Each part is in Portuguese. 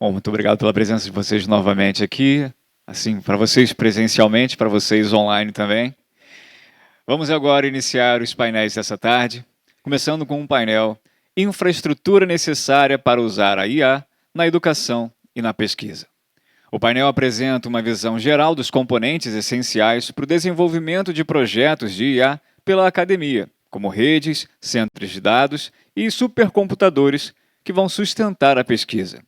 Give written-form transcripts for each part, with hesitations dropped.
Bom, muito obrigado pela presença de vocês novamente aqui, assim, para vocês presencialmente, para vocês online também. Vamos agora iniciar os painéis dessa tarde, começando com um painel Infraestrutura necessária para usar a IA na educação e na pesquisa. O painel apresenta uma visão geral dos componentes essenciais para o desenvolvimento de projetos de IA pela academia, como redes, centros de dados e supercomputadores que vão sustentar a pesquisa.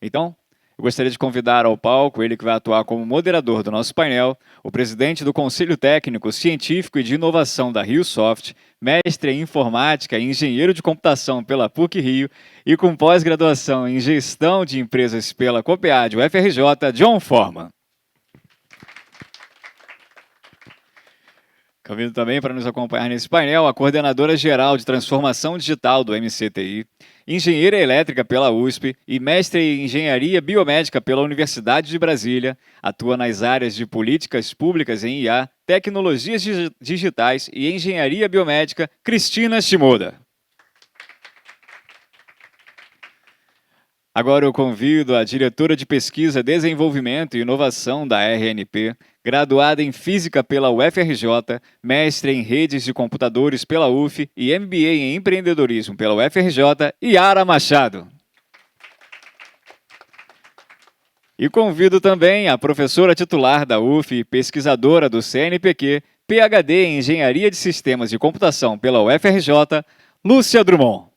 Então, eu gostaria de convidar ao palco ele que vai atuar como moderador do nosso painel, o presidente do Conselho Técnico, Científico e de Inovação da RioSoft, mestre em Informática e engenheiro de computação pela PUC-Rio e com pós-graduação em Gestão de Empresas pela COPEAD, UFRJ, John Forman. Convido também para nos acompanhar nesse painel a coordenadora geral de transformação digital do MCTI, engenheira elétrica pela USP e mestre em engenharia biomédica pela Universidade de Brasília, atua nas áreas de políticas públicas em IA, tecnologias digitais e engenharia biomédica, Cristina Shimoda. Agora eu convido a diretora de Pesquisa, Desenvolvimento e Inovação da RNP, graduada em Física pela UFRJ, mestre em Redes de Computadores pela UF e MBA em Empreendedorismo pela UFRJ, Yara Machado. E convido também a professora titular da UF e pesquisadora do CNPq, PhD em Engenharia de Sistemas de Computação pela UFRJ, Lúcia Drummond.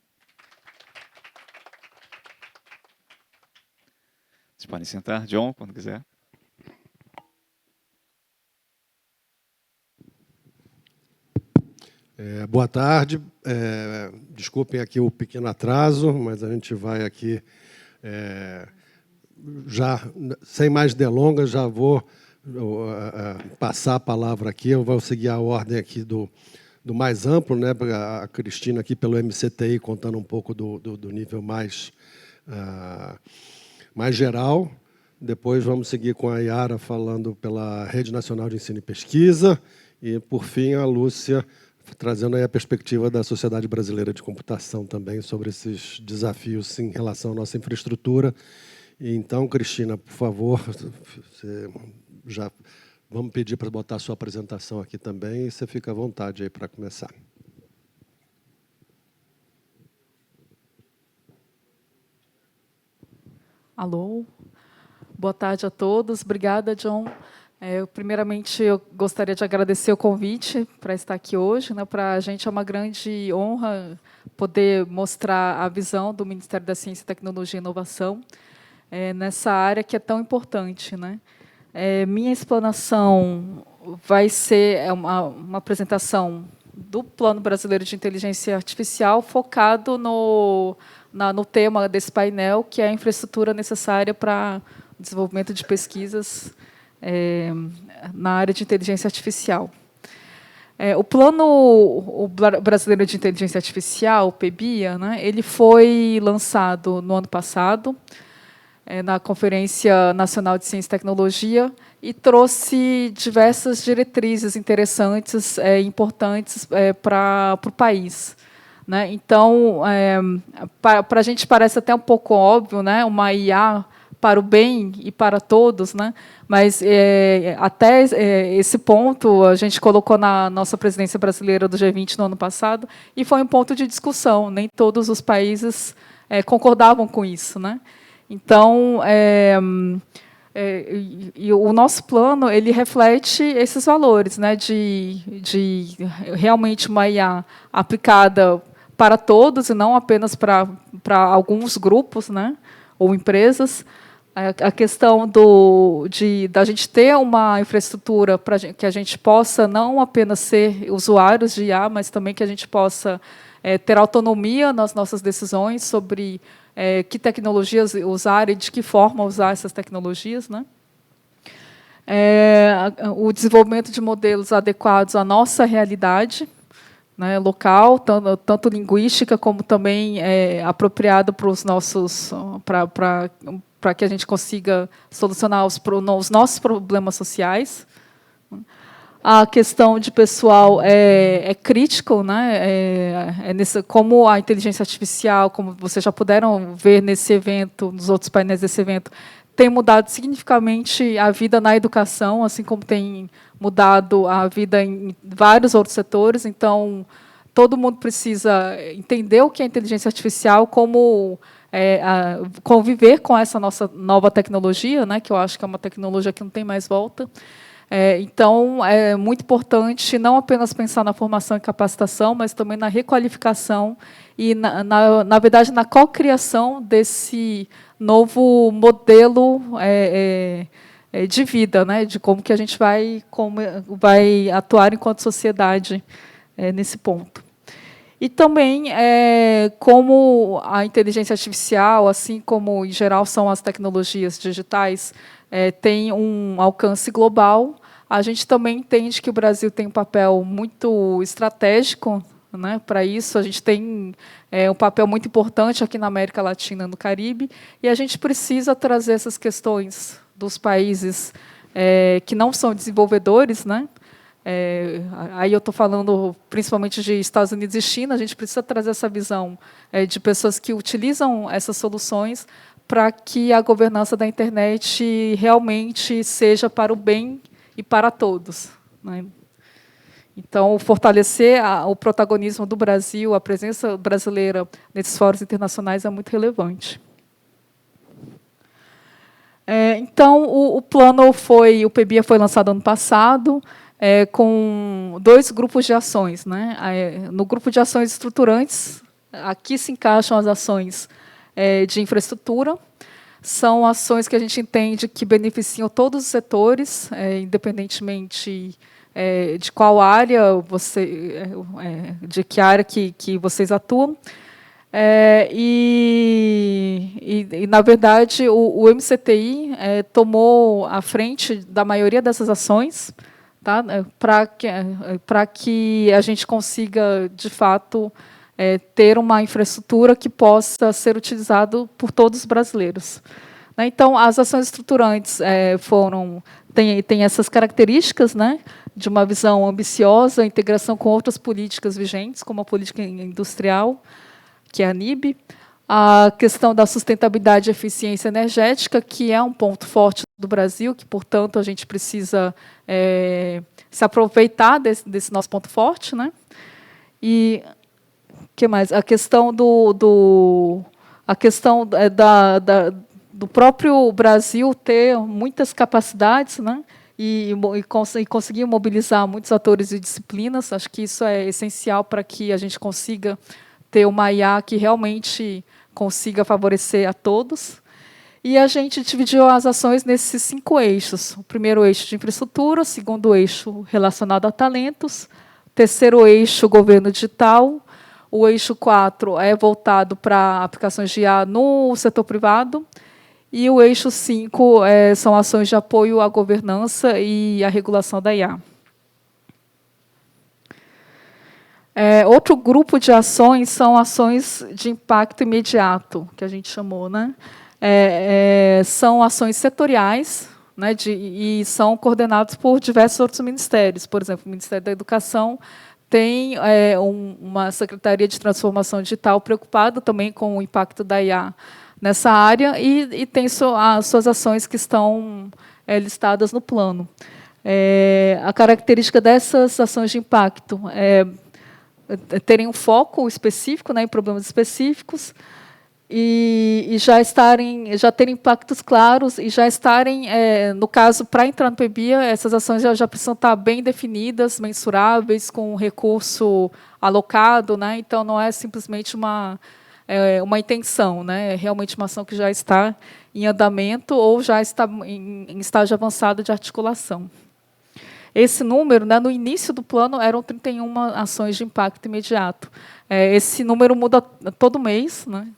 Vocês podem sentar, John, quando quiser. Boa tarde. Desculpem aqui o pequeno atraso, mas a gente vai aqui, já sem mais delongas, já vou passar a palavra aqui. Eu vou seguir a ordem aqui do mais amplo, né? A Cristina aqui pelo MCTI, contando um pouco do nível mais geral. Depois vamos seguir com a Yara falando pela Rede Nacional de Ensino e Pesquisa. E, por fim, a Lúcia trazendo aí a perspectiva da Sociedade Brasileira de Computação também sobre esses desafios em relação à nossa infraestrutura. E, então, Cristina, por favor, vamos pedir para botar a sua apresentação aqui também e você fica à vontade aí para começar. Alô, boa tarde a todos. Obrigada, John. Primeiramente, eu gostaria de agradecer o convite para estar aqui hoje. Para a gente é uma grande honra poder mostrar a visão do Ministério da Ciência, Tecnologia e Inovação nessa área que é tão importante. Minha explanação vai ser uma apresentação do Plano Brasileiro de Inteligência Artificial focado no tema desse painel, que é a infraestrutura necessária para o desenvolvimento de pesquisas na área de inteligência artificial. O Plano Brasileiro de Inteligência Artificial, o PBIA, ele foi lançado no ano passado, na Conferência Nacional de Ciência e Tecnologia, e trouxe diversas diretrizes interessantes, importantes para o país. Então, para a gente parece até um pouco óbvio, uma IA para o bem e para todos, mas até esse ponto a gente colocou na nossa presidência brasileira do G20 no ano passado, e foi um ponto de discussão. Nem todos os países concordavam com isso. Então, e o nosso plano ele reflete esses valores, de realmente uma IA aplicada para todos e não apenas para alguns grupos, ou empresas. A questão da gente ter uma infraestrutura para que a gente possa não apenas ser usuários de IA, mas também que a gente possa ter autonomia nas nossas decisões sobre que tecnologias usar e de que forma usar essas tecnologias. O desenvolvimento de modelos adequados à nossa realidade, local, tanto linguística como também apropriado para os nossos, para que a gente consiga solucionar os nossos problemas sociais. A questão de pessoal é crítico, né? Como a inteligência artificial, como vocês já puderam ver nesse evento, nos outros painéis desse evento, tem mudado significativamente a vida na educação, assim como tem mudado a vida em vários outros setores. Então, todo mundo precisa entender o que é inteligência artificial, como conviver com essa nossa nova tecnologia, né? Que eu acho que é uma tecnologia que não tem mais volta. Então, é muito importante não apenas pensar na formação e capacitação, mas também na requalificação e, na verdade, na cocriação desse novo modelo de vida, né, de como que a gente vai atuar enquanto sociedade nesse ponto. E também, como a inteligência artificial, assim como, em geral, são as tecnologias digitais, tem um alcance global, a gente também entende que o Brasil tem um papel muito estratégico, né, para isso. A gente tem um papel muito importante aqui na América Latina e no Caribe, e a gente precisa trazer essas questões dos países que não são desenvolvedores, né? Aí eu estou falando principalmente de Estados Unidos e China. A gente precisa trazer essa visão de pessoas que utilizam essas soluções para que a governança da internet realmente seja para o bem e para todos, né? Então, fortalecer o protagonismo do Brasil, a presença brasileira nesses fóruns internacionais é muito relevante. Então, o PEBIA foi lançado ano passado, com 2 grupos de ações, né? No grupo de ações estruturantes, aqui se encaixam as ações de infraestrutura. São ações que a gente entende que beneficiam todos os setores, independentemente de qual área de que área que vocês atuam. Na verdade, o MCTI tomou a frente da maioria dessas ações, tá? Para que a gente consiga, de fato, ter uma infraestrutura que possa ser utilizada por todos os brasileiros. Então, as ações estruturantes têm essas características, né, de uma visão ambiciosa, integração com outras políticas vigentes, como a política industrial, que é a NIB, a questão da sustentabilidade e eficiência energética, que é um ponto forte do Brasil, que, portanto, a gente precisa se aproveitar desse nosso ponto forte, né? E que mais? A questão do próprio Brasil ter muitas capacidades, né? E conseguir mobilizar muitos atores e disciplinas. Acho que isso é essencial para que a gente consiga ter uma IA que realmente consiga favorecer a todos. E a gente dividiu as ações nesses 5 eixos. O primeiro eixo de infraestrutura, o segundo eixo relacionado a talentos, o terceiro eixo, governo digital, o eixo 4 é voltado para aplicações de IA no setor privado, e o eixo 5 são ações de apoio à governança e à regulação da IA. Outro grupo de ações são ações de impacto imediato, que a gente chamou, né? São ações setoriais, né, e são coordenados por diversos outros ministérios. Por exemplo, o Ministério da Educação tem uma Secretaria de Transformação Digital preocupada também com o impacto da IA nessa área e tem as suas ações que estão listadas no plano. A característica dessas ações de impacto terem um foco específico, né, em problemas específicos, e já terem impactos claros e já estarem, no caso, para entrar no PEBIA, essas ações já precisam estar bem definidas, mensuráveis, com um recurso alocado, né? Então, não é simplesmente uma intenção, né? É realmente uma ação que já está em andamento ou já está em estágio avançado de articulação. Esse número, né, no início do plano, eram 31 ações de impacto imediato. Esse número muda todo mês, né?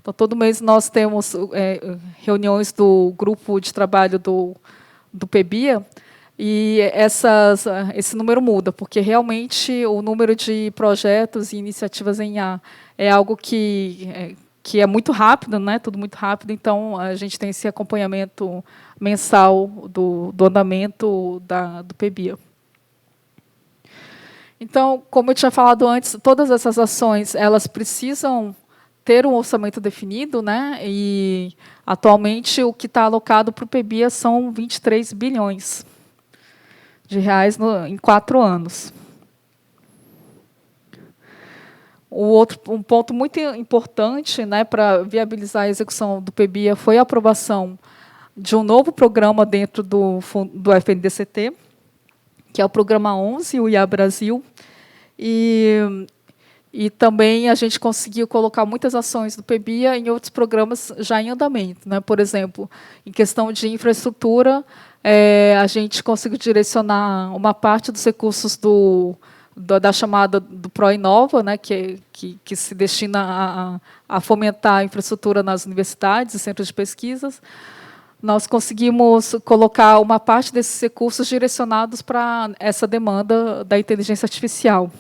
Então, todo mês nós temos reuniões do grupo de trabalho do PEBIA, e esse número muda, porque realmente o número de projetos e iniciativas em IA é algo que é muito rápido, né? Tudo muito rápido. Então, a gente tem esse acompanhamento mensal do andamento do PEBIA. Então, como eu tinha falado antes, todas essas ações elas precisam ter um orçamento definido, né? E atualmente o que está alocado para o PBIA são 23 bilhões de reais em 4 anos. Um ponto muito importante, né, para viabilizar a execução do PBIA foi a aprovação de um novo programa dentro do FNDCT, que é o Programa 11, o IA Brasil, e também a gente conseguiu colocar muitas ações do PBIA em outros programas já em andamento, né? Por exemplo, em questão de infraestrutura, a gente conseguiu direcionar uma parte dos recursos da chamada do ProInova, né? que se destina a fomentar a infraestrutura nas universidades e centros de pesquisas. Nós conseguimos colocar uma parte desses recursos direcionados para essa demanda da inteligência artificial.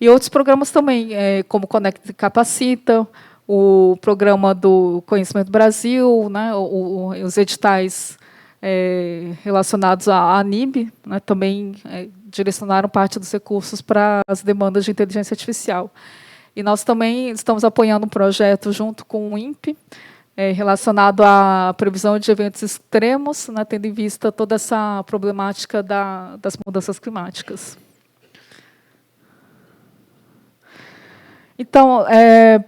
E outros programas também, como Conecta e Capacita, o programa do Conhecimento Brasil, né, os editais relacionados à ANIB, né, também direcionaram parte dos recursos para as demandas de inteligência artificial. E nós também estamos apoiando um projeto junto com o INPE, relacionado à previsão de eventos extremos, né, tendo em vista toda essa problemática das mudanças climáticas. Então,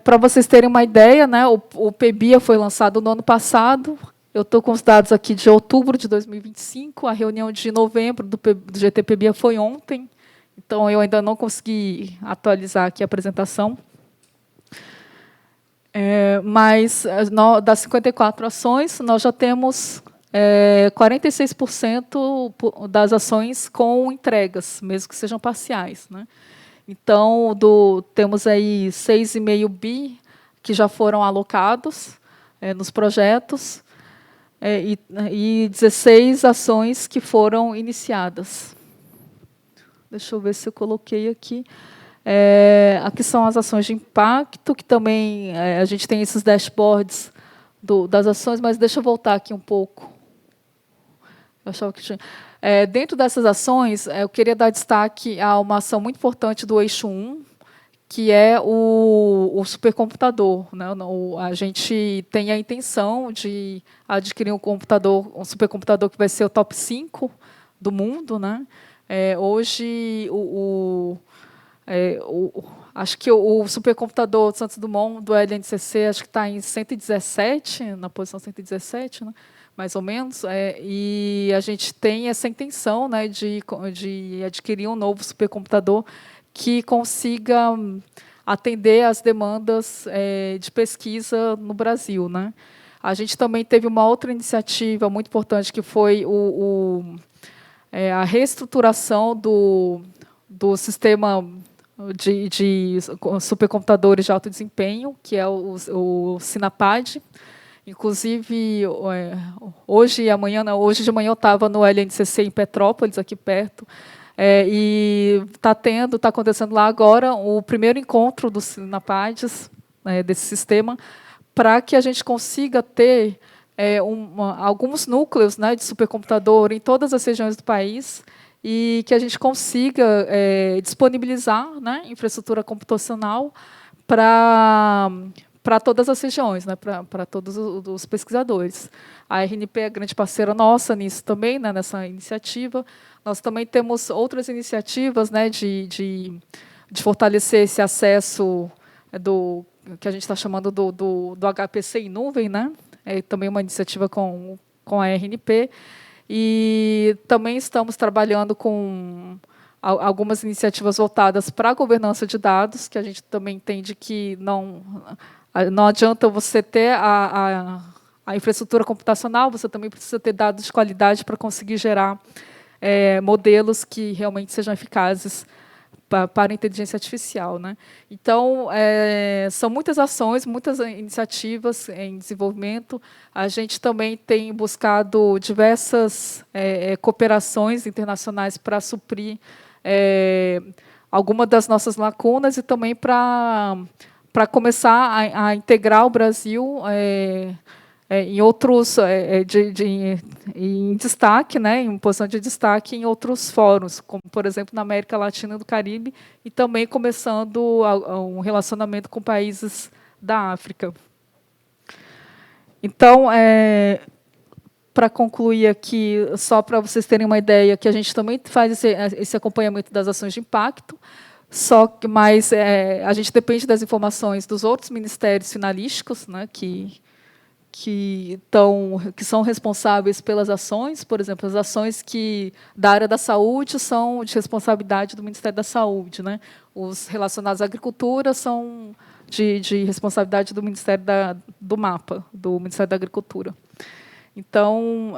para vocês terem uma ideia, né, o PBIA foi lançado no ano passado. Eu estou com os dados aqui de outubro de 2025. A reunião de novembro do GT-PBIA foi ontem. Então, eu ainda não consegui atualizar aqui a apresentação. Mas, das 54 ações, nós já temos 46% das ações com entregas, mesmo que sejam parciais, né? Então, temos aí 6,5 bi que já foram alocados nos projetos e 16 ações que foram iniciadas. Deixa eu ver se eu coloquei aqui. Aqui são as ações de impacto, que também a gente tem esses dashboards das ações, mas deixa eu voltar aqui um pouco. Eu achava que tinha... dentro dessas ações, eu queria dar destaque a uma ação muito importante do Eixo 1, que é o supercomputador, né? A gente tem a intenção de adquirir um supercomputador que vai ser o top 5 do mundo, né? Hoje, acho que o supercomputador de Santos Dumont, do LNCC, acho que está em 117, na posição 117, né? Mais ou menos, e a gente tem essa intenção, né, de adquirir um novo supercomputador que consiga atender às demandas de pesquisa no Brasil, né? A gente também teve uma outra iniciativa muito importante, que foi a reestruturação do sistema de supercomputadores de alto desempenho, que é o Sinapad. Inclusive, hoje de manhã eu estava no LNCC em Petrópolis, aqui perto, e está acontecendo lá agora o primeiro encontro dos Sinapads, desse sistema, para que a gente consiga ter alguns núcleos, né, de supercomputador em todas as regiões do país, e que a gente consiga disponibilizar, né, infraestrutura computacional para todas as regiões, né, para todos os pesquisadores. A RNP é grande parceira nossa nisso também, né, nessa iniciativa. Nós também temos outras iniciativas, né, de fortalecer esse acesso que a gente está chamando do HPC em nuvem, né? É também uma iniciativa com a RNP. E também estamos trabalhando com algumas iniciativas voltadas para a governança de dados, que a gente também entende que não adianta você ter a infraestrutura computacional, você também precisa ter dados de qualidade para conseguir gerar modelos que realmente sejam eficazes para a inteligência artificial, né? Então, são muitas ações, muitas iniciativas em desenvolvimento. A gente também tem buscado diversas cooperações internacionais para suprir algumas das nossas lacunas e também para começar a integrar o Brasil em outros em destaque, né, em posição de destaque em outros fóruns, como, por exemplo, na América Latina e do Caribe, e também começando um relacionamento com países da África. Então, para concluir aqui, só para vocês terem uma ideia, que a gente também faz esse acompanhamento das ações de impacto, mas a gente depende das informações dos outros ministérios finalísticos, né, que são responsáveis pelas ações. Por exemplo, as ações da área da saúde são de responsabilidade do Ministério da Saúde, né? Os relacionados à agricultura são de responsabilidade do Ministério do MAPA, do Ministério da Agricultura. Então,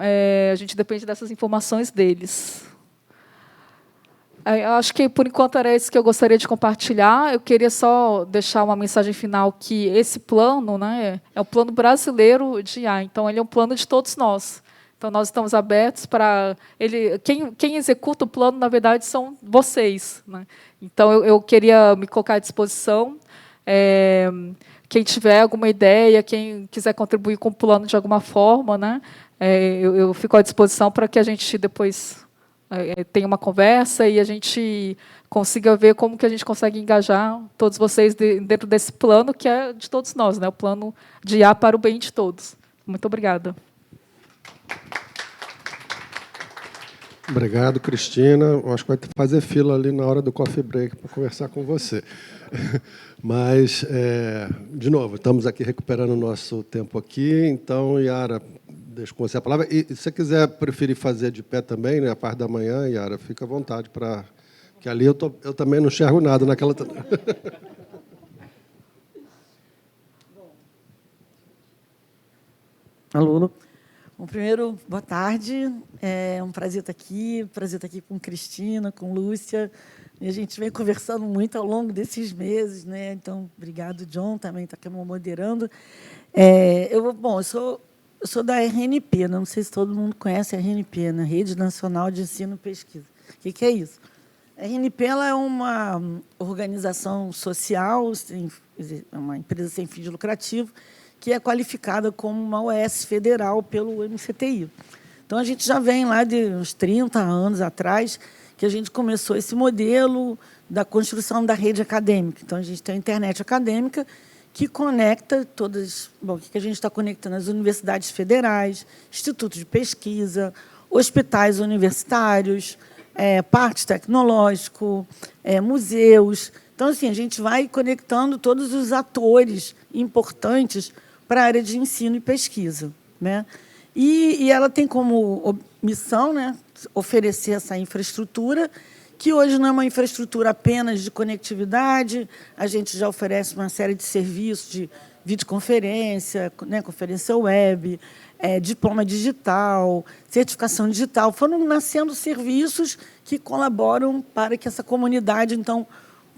a gente depende dessas informações deles. Eu acho que, por enquanto, era isso que eu gostaria de compartilhar. Eu queria só deixar uma mensagem final, que esse plano, né, é o plano brasileiro de IA. Então, ele é um plano de todos nós. Então, nós estamos abertos para ele. Quem executa o plano, na verdade, são vocês, né? Então, eu queria me colocar à disposição. Quem tiver alguma ideia, quem quiser contribuir com o plano de alguma forma, né, eu fico à disposição para que a gente depois tenha uma conversa e a gente consiga ver como que a gente consegue engajar todos vocês dentro desse plano que é de todos nós, né, o plano de IA para o bem de todos. Muito obrigada. Obrigado, Cristina. Eu acho que vai ter que fazer fila ali na hora do coffee break para conversar com você. Mas, de novo, estamos aqui recuperando o nosso tempo aqui. Então, Yara, deixo com você a palavra. E se você quiser preferir fazer de pé também, né, a parte da manhã, Yara, fica à vontade, que ali eu também não enxergo nada naquela... Alô? Bom, primeiro, boa tarde. É um prazer estar aqui com Cristina, com Lúcia. E a gente vem conversando muito ao longo desses meses, né? Então, obrigado, John, também está aqui moderando. Eu sou da RNP, não sei se todo mundo conhece a RNP, né? Rede Nacional de Ensino e Pesquisa. O que é isso? A RNP ela é uma organização social, uma empresa sem fins lucrativos, que é qualificada como uma OS federal pelo MCTI. Então, a gente já vem lá de uns 30 anos atrás, que a gente começou esse modelo da construção da rede acadêmica. Então, a gente tem a internet acadêmica, que conecta todas... Bom, o que a gente está conectando? As universidades federais, institutos de pesquisa, hospitais universitários, parque tecnológico, museus. Então, assim, a gente vai conectando todos os atores importantes para a área de ensino e pesquisa, né? E ela tem como missão, né, oferecer essa infraestrutura, que hoje não é uma infraestrutura apenas de conectividade, a gente já oferece uma série de serviços de videoconferência, né, conferência web, diploma digital, certificação digital. Foram nascendo serviços que colaboram para que essa comunidade, então,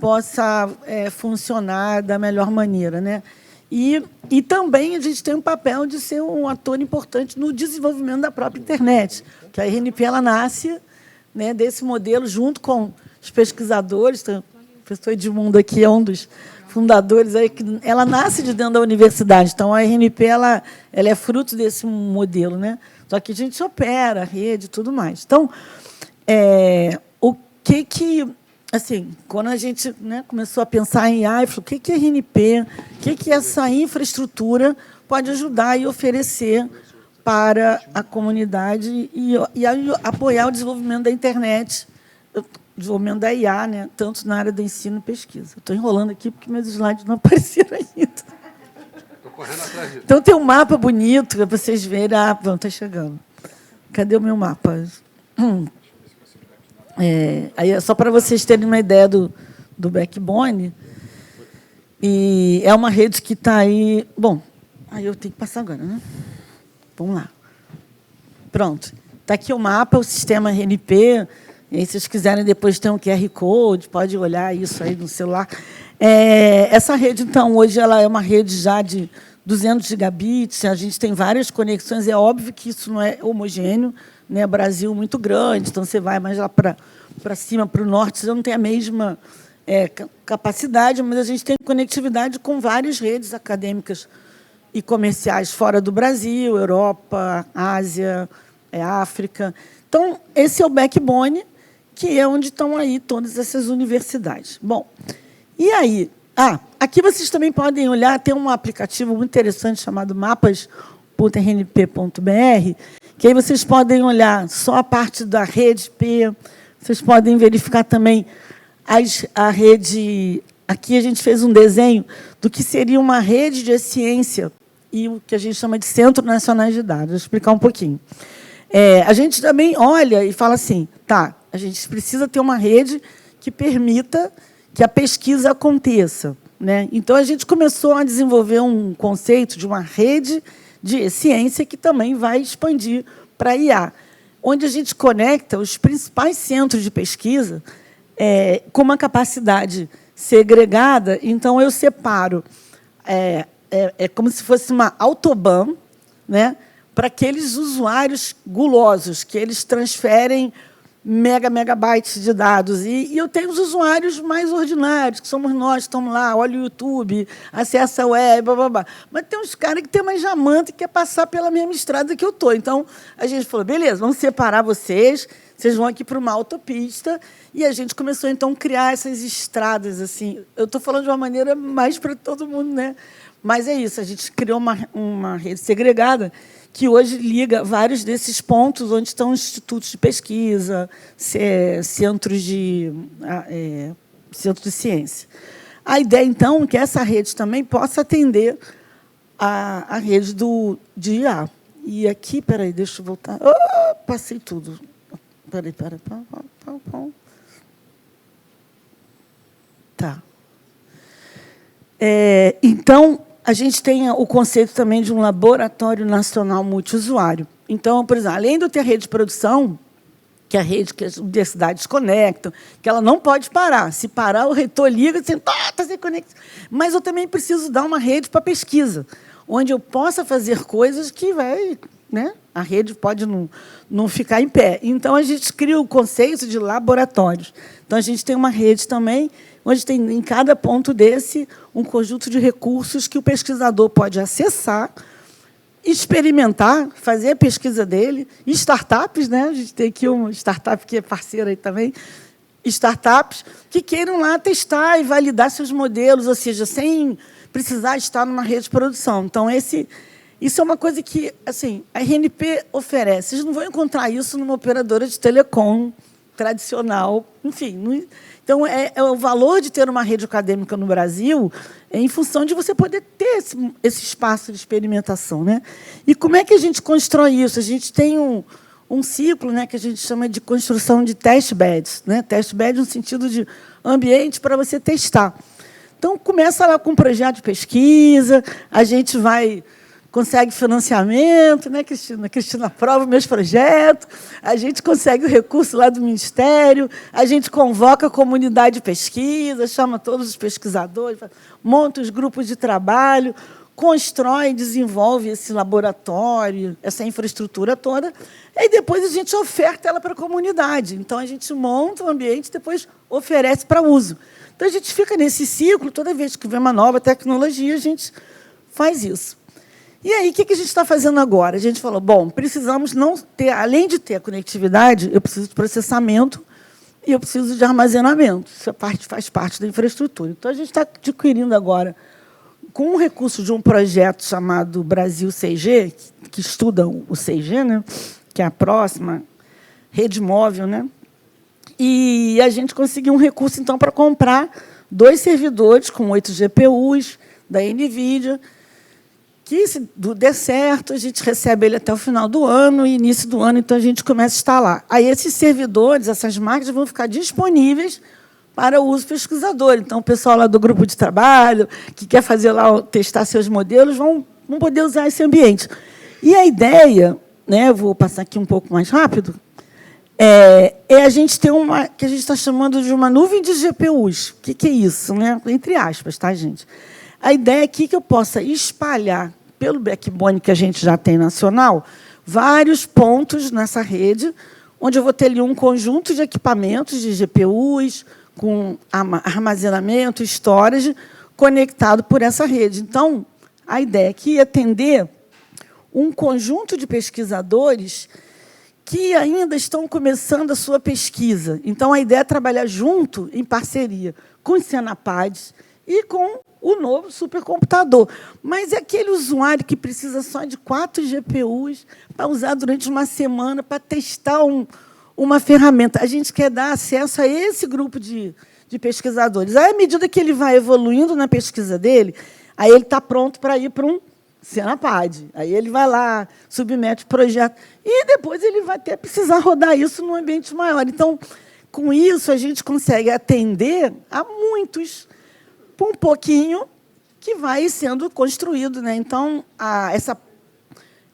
possa funcionar da melhor maneira, né? E também a gente tem um papel de ser um ator importante no desenvolvimento da própria internet, que a RNP ela nasce, né, desse modelo junto com os pesquisadores. Então, o professor Edmundo aqui é um dos fundadores, aí, que ela nasce de dentro da universidade. Então, a RNP ela é fruto desse modelo, né? Só que a gente opera a rede e tudo mais. Então, o que assim, quando a gente, né, começou a pensar em AI, o que é RNP, o que essa infraestrutura pode ajudar e oferecer para a comunidade e apoiar o desenvolvimento da internet, o desenvolvimento da IA, né, tanto na área do ensino e pesquisa. Estou enrolando aqui porque meus slides não apareceram ainda. Estou correndo atrás disso. Então, tem um mapa bonito para vocês verem. Ah, pronto, está chegando. Cadê o meu mapa? Aí, só para vocês terem uma ideia do backbone, e é uma rede que está aí... Bom, aí eu tenho que passar agora, né? Vamos lá. Pronto. Está aqui o mapa, o sistema RNP. E aí, se vocês quiserem, depois tem um QR Code, pode olhar isso aí no celular. Essa rede, então, hoje ela é uma rede já de 200 gigabits, a gente tem várias conexões, é óbvio que isso não é homogêneo, né? Brasil muito grande, então você vai mais lá para cima, para o norte, você não tem a mesma capacidade, mas a gente tem conectividade com várias redes acadêmicas e comerciais fora do Brasil, Europa, Ásia, África. Então, esse é o backbone, que é onde estão aí todas essas universidades. Bom, e aí? Aqui vocês também podem olhar, tem um aplicativo muito interessante chamado mapas.rnp.br, que aí vocês podem olhar só a parte da rede P, vocês podem verificar também a rede. Aqui a gente fez um desenho do que seria uma rede de ciência e o que a gente chama de Centro Nacional de Dados. Vou explicar um pouquinho. A gente também olha e fala assim, tá, a gente precisa ter uma rede que permita que a pesquisa aconteça, né? Então, a gente começou a desenvolver um conceito de uma rede de ciência que também vai expandir para a IA, onde a gente conecta os principais centros de pesquisa com uma capacidade segregada. Então, eu separo, como se fosse uma autobahn, né, para aqueles usuários gulosos, que eles transferem megabytes de dados. E eu tenho os usuários mais ordinários, que somos nós, estamos lá, olha o YouTube, acessa a web, blá, blá, blá. Mas tem uns caras que tem uma jamanta e quer passar pela mesma estrada que eu estou. Então, a gente falou, beleza, vamos separar vocês vão aqui para uma autopista, e a gente começou, então, a criar essas estradas. Assim. Eu estou falando de uma maneira mais para todo mundo, né? Mas é isso, a gente criou uma rede segregada que hoje liga vários desses pontos onde estão institutos de pesquisa, centros de ciência. A ideia, então, é que essa rede também possa atender a rede de IA. E aqui, peraí, deixa eu voltar. Passei tudo. Peraí. Tá. Então, a gente tem o conceito também de um laboratório nacional multiusuário. Então, por exemplo, além de eu ter a rede de produção, que é a rede que as universidades conectam, que ela não pode parar. Se parar, o reitor liga e diz, está sem conexão. Mas eu também preciso dar uma rede para pesquisa, onde eu possa fazer coisas que a rede pode não ficar em pé. Então, a gente cria o conceito de laboratórios. Então, a gente tem uma rede também, onde tem, em cada ponto desse, um conjunto de recursos que o pesquisador pode acessar, experimentar, fazer a pesquisa dele, e startups, né? A gente tem aqui uma startup que é parceira aí também, startups que queiram lá testar e validar seus modelos, ou seja, sem precisar estar numa rede de produção. Então, isso é uma coisa que assim, a RNP oferece. Vocês não vão encontrar isso numa operadora de telecom tradicional, enfim. Então, o valor de ter uma rede acadêmica no Brasil é em função de você poder ter esse espaço de experimentação, né? E como é que a gente constrói isso? A gente tem um ciclo, né, que a gente chama de construção de test beds, né? Test bed no sentido de ambiente para você testar. Então, começa lá com um projeto de pesquisa, a gente consegue financiamento, né, Cristina? Cristina aprova meus projetos, a gente consegue o recurso lá do Ministério, a gente convoca a comunidade de pesquisa, chama todos os pesquisadores, monta os grupos de trabalho, constrói, desenvolve esse laboratório, essa infraestrutura toda, e depois a gente oferta ela para a comunidade. Então, a gente monta o ambiente e depois oferece para uso. Então, a gente fica nesse ciclo, toda vez que vem uma nova tecnologia, a gente faz isso. E aí, o que a gente está fazendo agora? A gente falou, bom, precisamos não ter, além de ter a conectividade, eu preciso de processamento e eu preciso de armazenamento. Isso faz parte da infraestrutura. Então, a gente está adquirindo agora, com o recurso de um projeto chamado Brasil 6G, que estuda o 6G, né, que é a próxima rede móvel, né, e a gente conseguiu um recurso, então, para comprar 2 servidores com 8 GPUs da NVIDIA, que, se der certo, a gente recebe ele até o final do ano, e início do ano, então, a gente começa a instalar. Aí, esses servidores, essas máquinas, vão ficar disponíveis para o uso pesquisador. Então, o pessoal lá do grupo de trabalho, que quer fazer lá, testar seus modelos, vão poder usar esse ambiente. E a ideia, né, eu vou passar aqui um pouco mais rápido, é a gente ter uma, que a gente está chamando de uma nuvem de GPUs. O que é isso? Né? Entre aspas, tá, gente? A ideia aqui é que eu possa espalhar, pelo backbone que a gente já tem nacional, vários pontos nessa rede, onde eu vou ter ali um conjunto de equipamentos de GPUs, com armazenamento, storage, conectado por essa rede. Então, a ideia que ia atender um conjunto de pesquisadores que ainda estão começando a sua pesquisa. Então, a ideia é trabalhar junto, em parceria, com os Senapads e com o novo supercomputador. Mas é aquele usuário que precisa só de 4 GPUs para usar durante uma semana, para testar uma ferramenta. A gente quer dar acesso a esse grupo de pesquisadores. Aí, à medida que ele vai evoluindo na pesquisa dele, aí ele está pronto para ir para um Senapad. Aí ele vai lá, submete o projeto, e depois ele vai até precisar rodar isso num ambiente maior. Então, com isso, a gente consegue atender a muitos, por um pouquinho, que vai sendo construído, né? Então,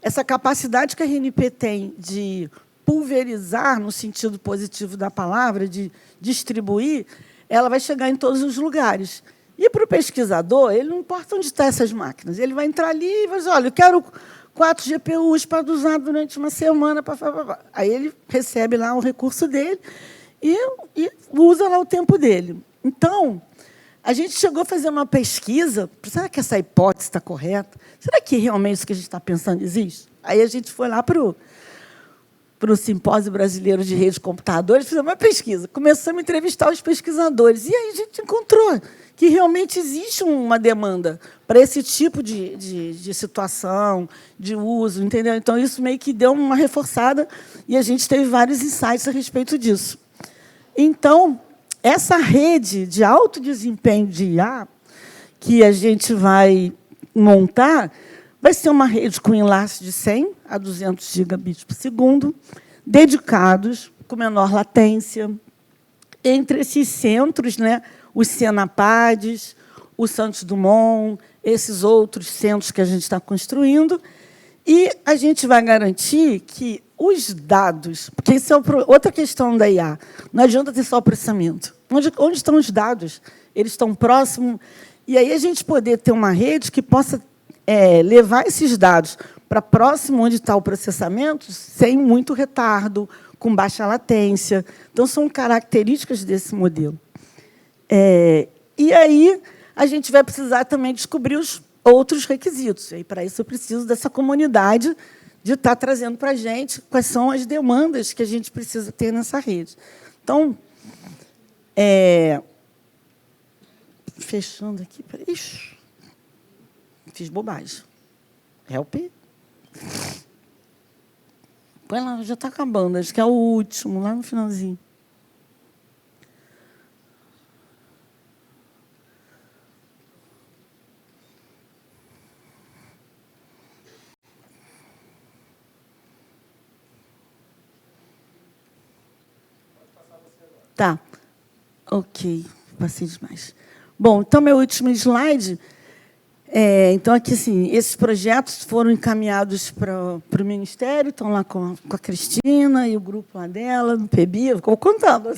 essa capacidade que a RNP tem de pulverizar, no sentido positivo da palavra, de distribuir, ela vai chegar em todos os lugares. E, para o pesquisador, ele não importa onde estão essas máquinas. Ele vai entrar ali e vai dizer, olha, eu quero 4 GPUs para usar durante uma semana. Aí ele recebe lá o recurso dele e usa lá o tempo dele. Então, a gente chegou a fazer uma pesquisa. Será que essa hipótese está correta? Será que realmente isso que a gente está pensando existe? Aí a gente foi lá para o Simpósio Brasileiro de Rede de Computadores, fizemos uma pesquisa. Começamos a entrevistar os pesquisadores. E aí a gente encontrou que realmente existe uma demanda para esse tipo de situação, de uso, entendeu? Então, isso meio que deu uma reforçada e a gente teve vários insights a respeito disso. Então, essa rede de alto desempenho de IA que a gente vai montar vai ser uma rede com enlace de 100 a 200 gigabits por segundo, dedicados, com menor latência, entre esses centros, né, os Senapads, o Santos Dumont, esses outros centros que a gente está construindo, e a gente vai garantir que os dados, porque isso é outra questão da IA, não adianta ter só o processamento. Onde estão os dados? Eles estão próximos, e aí a gente poder ter uma rede que possa levar esses dados para próximo onde está o processamento, sem muito retardo, com baixa latência. Então, são características desse modelo. E aí, a gente vai precisar também descobrir os outros requisitos. E, para isso, eu preciso dessa comunidade de estar trazendo para a gente quais são as demandas que a gente precisa ter nessa rede. Então, fechando aqui... Ixi, fiz bobagem. Help. Põe lá, já está acabando. Acho que é o último, lá no finalzinho. Tá. Ok, passei demais. Bom, então, meu último slide. Então, aqui, assim, esses projetos foram encaminhados para o Ministério, estão lá com a Cristina e o grupo lá dela, no PEBI, ficou contando.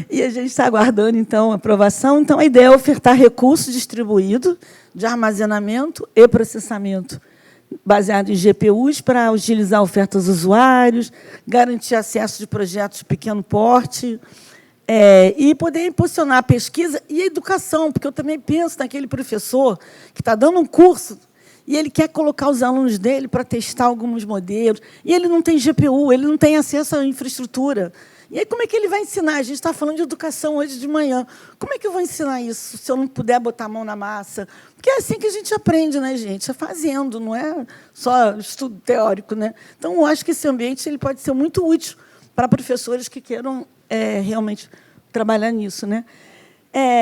E a gente está aguardando, então, a aprovação. Então, a ideia é ofertar recurso distribuído de armazenamento e processamento baseado em GPUs para utilizar ofertas dos usuários, garantir acesso de projetos de pequeno porte, e poder impulsionar a pesquisa e a educação, porque eu também penso naquele professor que está dando um curso e ele quer colocar os alunos dele para testar alguns modelos, e ele não tem GPU, ele não tem acesso à infraestrutura. E aí, como é que ele vai ensinar? A gente está falando de educação hoje de manhã. Como é que eu vou ensinar isso se eu não puder botar a mão na massa? Porque é assim que a gente aprende, né, gente? É fazendo, não é só estudo teórico, né? Então, eu acho que esse ambiente ele pode ser muito útil para professores que queiram realmente trabalhar nisso, né?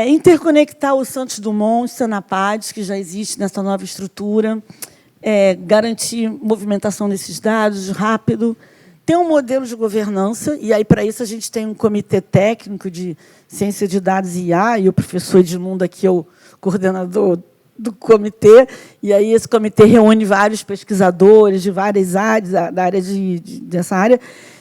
Interconectar o Santos Dumont, os Senapads, que já existe nessa nova estrutura, garantir movimentação desses dados rápido, ter um modelo de governança, e aí, para isso, a gente tem um comitê técnico de ciência de dados e IA, e o professor Edmundo aqui é o coordenador do comitê, e aí esse comitê reúne vários pesquisadores de várias áreas, da área dessa área,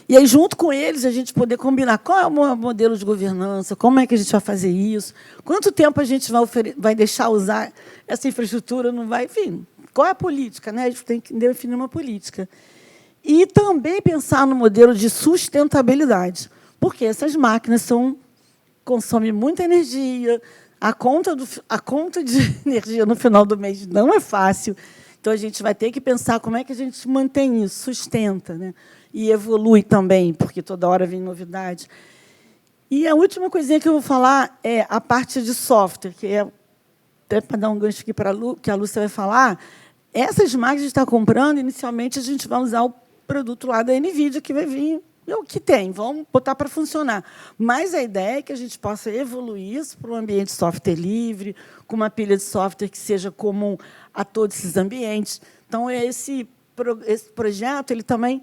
e aí, junto com eles, a gente poder combinar qual é o modelo de governança, como é que a gente vai fazer isso, quanto tempo a gente vai deixar usar essa infraestrutura, não vai, enfim, qual é a política, né? A gente tem que definir uma política. E também pensar no modelo de sustentabilidade, porque essas máquinas consomem muita energia, A conta de energia no final do mês não é fácil. Então, a gente vai ter que pensar como é que a gente mantém isso, sustenta, né? E evolui também, porque toda hora vem novidade. E a última coisinha que eu vou falar é a parte de software, que é, até para dar um gancho aqui para que a Lúcia vai falar, essas máquinas que a gente está comprando, inicialmente, a gente vai usar o produto lá da NVIDIA, que vai vir, é o que tem, vamos botar para funcionar. Mas a ideia é que a gente possa evoluir isso para um ambiente de software livre, com uma pilha de software que seja comum a todos esses ambientes. Então, esse projeto ele também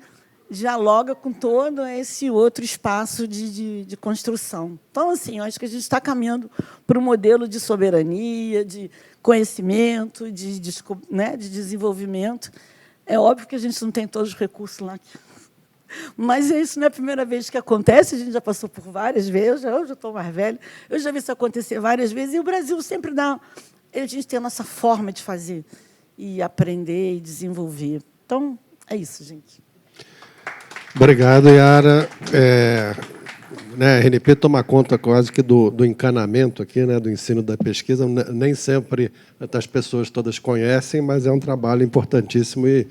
dialoga com todo esse outro espaço de construção. Então, assim, eu acho que a gente está caminhando para um modelo de soberania, de conhecimento, de desenvolvimento. É óbvio que a gente não tem todos os recursos lá. Mas isso não é a primeira vez que acontece, a gente já passou por várias vezes, eu já estou mais velha, eu já vi isso acontecer várias vezes, e o Brasil sempre dá... A gente tem a nossa forma de fazer, e aprender, e desenvolver. Então, é isso, gente. Obrigado, Yara. A RNP toma conta quase que do encanamento aqui, né, do ensino da pesquisa. Nem sempre as pessoas todas conhecem, mas é um trabalho importantíssimo e,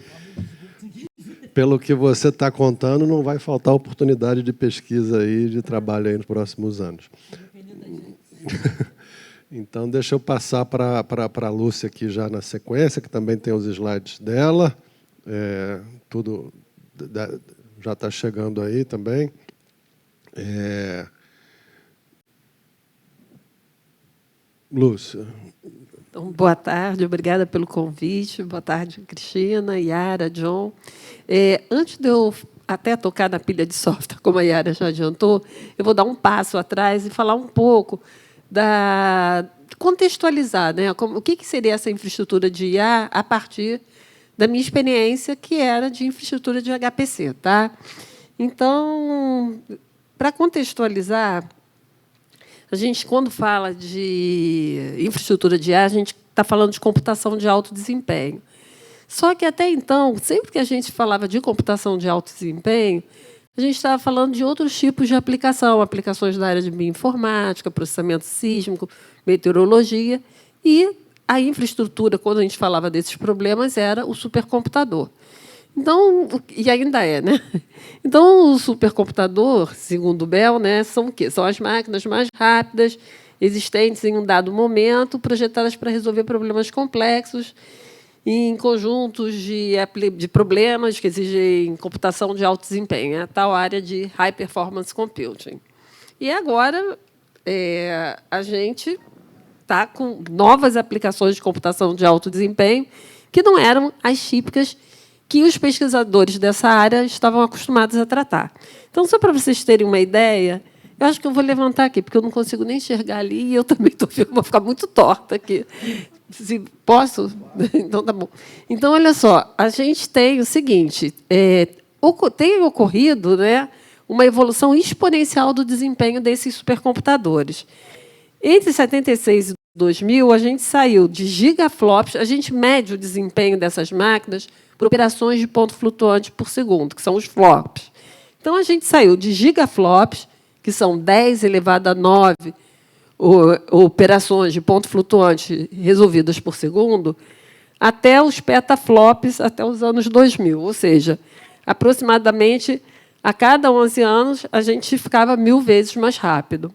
pelo que você está contando, não vai faltar oportunidade de pesquisa aí, de trabalho aí nos próximos anos. Então, deixa eu passar para a Lúcia aqui já na sequência, que também tem os slides dela. Tudo já está chegando aí também. Lúcia. Então, boa tarde, obrigada pelo convite. Boa tarde, Cristina, Yara, John. Antes de eu até tocar na pilha de software, como a Yara já adiantou, eu vou dar um passo atrás e falar um pouco contextualizar, né, o que seria essa infraestrutura de IA a partir da minha experiência, que era de infraestrutura de HPC. Tá? Então, para contextualizar, a gente, quando fala de infraestrutura de IA, a gente está falando de computação de alto desempenho. Só que, até então, sempre que a gente falava de computação de alto desempenho, a gente estava falando de outros tipos de aplicação, aplicações da área de bioinformática, processamento sísmico, meteorologia, e a infraestrutura, quando a gente falava desses problemas, era o supercomputador. Então, e ainda é, né? Então, o supercomputador, segundo o Bell, né, são o quê? São as máquinas mais rápidas, existentes em um dado momento, projetadas para resolver problemas complexos, em conjuntos de problemas que exigem computação de alto desempenho, a tal área de High Performance Computing. E agora a gente está com novas aplicações de computação de alto desempenho que não eram as típicas que os pesquisadores dessa área estavam acostumados a tratar. Então, só para vocês terem uma ideia, eu acho que eu vou levantar aqui, porque eu não consigo nem enxergar ali e eu também vou ficar muito torta aqui. Se posso? Então, tá bom. Então, olha só, a gente tem o seguinte, tem ocorrido, né, uma evolução exponencial do desempenho desses supercomputadores. Entre 76 e 2000, a gente saiu de gigaflops, a gente mede o desempenho dessas máquinas por operações de ponto flutuante por segundo, que são os flops. Então, a gente saiu de gigaflops, que são 10 elevado a 9 operações de ponto flutuante resolvidas por segundo, até os petaflops, até os anos 2000. Ou seja, aproximadamente, a cada 11 anos, a gente ficava 1000 vezes mais rápido.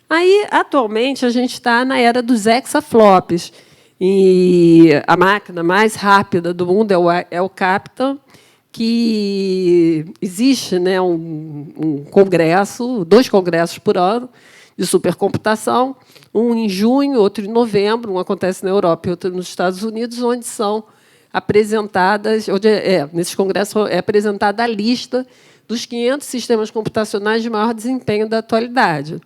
Aí, atualmente, a gente está na era dos hexaflops. E a máquina mais rápida do mundo é o Captain, que existe, né, um congresso, 2 congressos por ano, de supercomputação, um em junho, outro em novembro, um acontece na Europa e outro nos Estados Unidos, onde são apresentadas, nesses congressos é apresentada a lista dos 500 sistemas computacionais de maior desempenho da atualidade.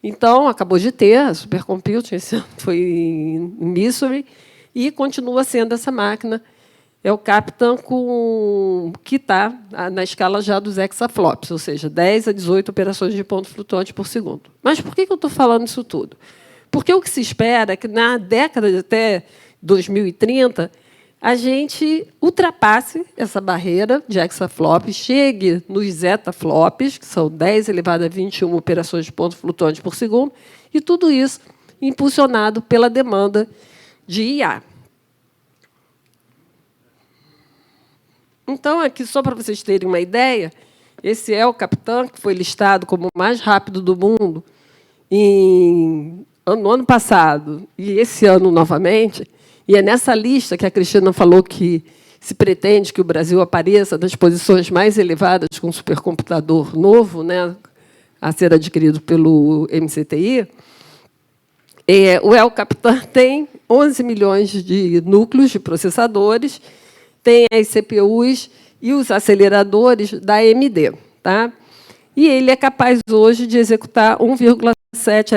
Então, acabou de ter a supercomputing, esse ano foi em Missouri, e continua sendo essa máquina. É o Captain que está na escala já dos hexaflops, ou seja, 10 a 18 operações de ponto flutuante por segundo. Mas por que eu estou falando isso tudo? Porque o que se espera é que, na década de até 2030, a gente ultrapasse essa barreira de hexaflops, chegue nos zetaflops, que são 10 elevado a 21 operações de ponto flutuante por segundo, e tudo isso impulsionado pela demanda de IA. Então, aqui, só para vocês terem uma ideia, esse é o Capitã, que foi listado como o mais rápido do mundo no ano passado e esse ano novamente, e é nessa lista que a Cristina falou que se pretende que o Brasil apareça nas posições mais elevadas com um supercomputador novo, né, a ser adquirido pelo MCTI. O El Capitan tem 11 milhões de núcleos de processadores, tem as CPUs e os aceleradores da AMD. Tá? E ele é capaz, hoje, de executar 1,7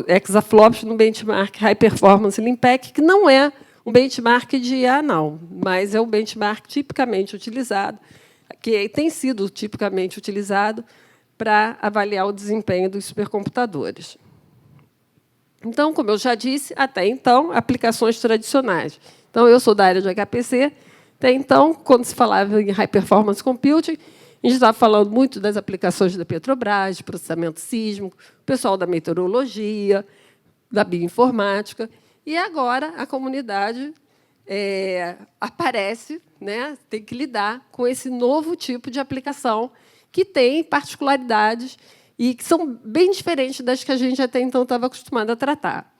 exaflops no benchmark High Performance Limpec, que não é um benchmark de IA, não, mas é um benchmark tipicamente utilizado, que tem sido tipicamente utilizado para avaliar o desempenho dos supercomputadores. Então, como eu já disse, até então, aplicações tradicionais. Então, eu sou da área de HPC. Até então, quando se falava em High Performance Computing, a gente estava falando muito das aplicações da Petrobras, de processamento sísmico, o pessoal da meteorologia, da bioinformática. E agora a comunidade aparece, né, tem que lidar com esse novo tipo de aplicação que tem particularidades e que são bem diferentes das que a gente até então estava acostumado a tratar.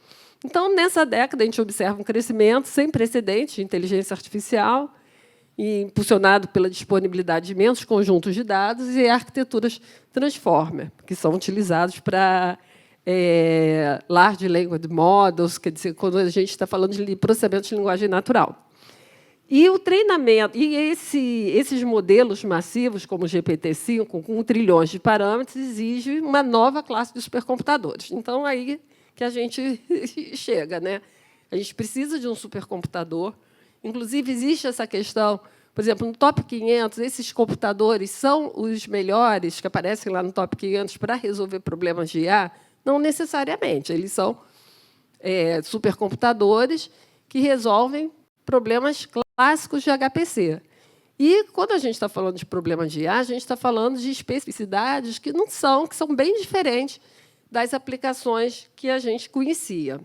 Então, nessa década, a gente observa um crescimento sem precedentes de inteligência artificial, e impulsionado pela disponibilidade de imensos conjuntos de dados e arquiteturas transformer, que são utilizados para Large Language Models, quer dizer, quando a gente está falando de processamento de linguagem natural. E o treinamento, e esses modelos massivos, como o GPT-5, com trilhões de parâmetros, exigem uma nova classe de supercomputadores. Então, aí que a gente chega, né? A gente precisa de um supercomputador. Inclusive, existe essa questão, por exemplo, no top 500, esses computadores são os melhores que aparecem lá no top 500 para resolver problemas de IA? Não necessariamente. Eles são supercomputadores que resolvem problemas clássicos de HPC. E, quando a gente está falando de problemas de IA, a gente está falando de especificidades que são bem diferentes das aplicações que a gente conhecia.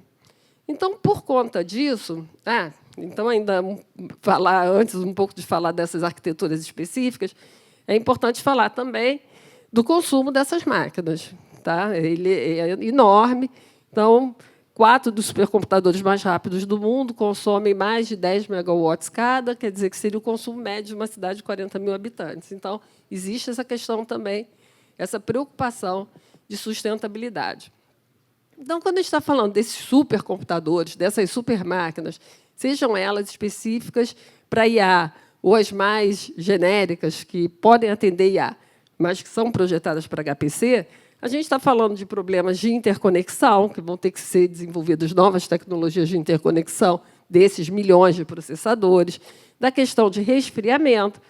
Então, por conta disso, então, ainda falar antes um pouco de falar dessas arquiteturas específicas, é importante falar também do consumo dessas máquinas. Tá? Ele é enorme. Então, 4 dos supercomputadores mais rápidos do mundo consomem mais de 10 megawatts cada, quer dizer que seria o consumo médio de uma cidade de 40 mil habitantes. Então, existe essa questão também, essa preocupação de sustentabilidade. Então, quando a gente está falando desses supercomputadores, dessas supermáquinas, sejam elas específicas para IA ou as mais genéricas, que podem atender IA, mas que são projetadas para HPC, a gente está falando de problemas de interconexão, que vão ter que ser desenvolvidas novas tecnologias de interconexão desses milhões de processadores, da questão de resfriamento,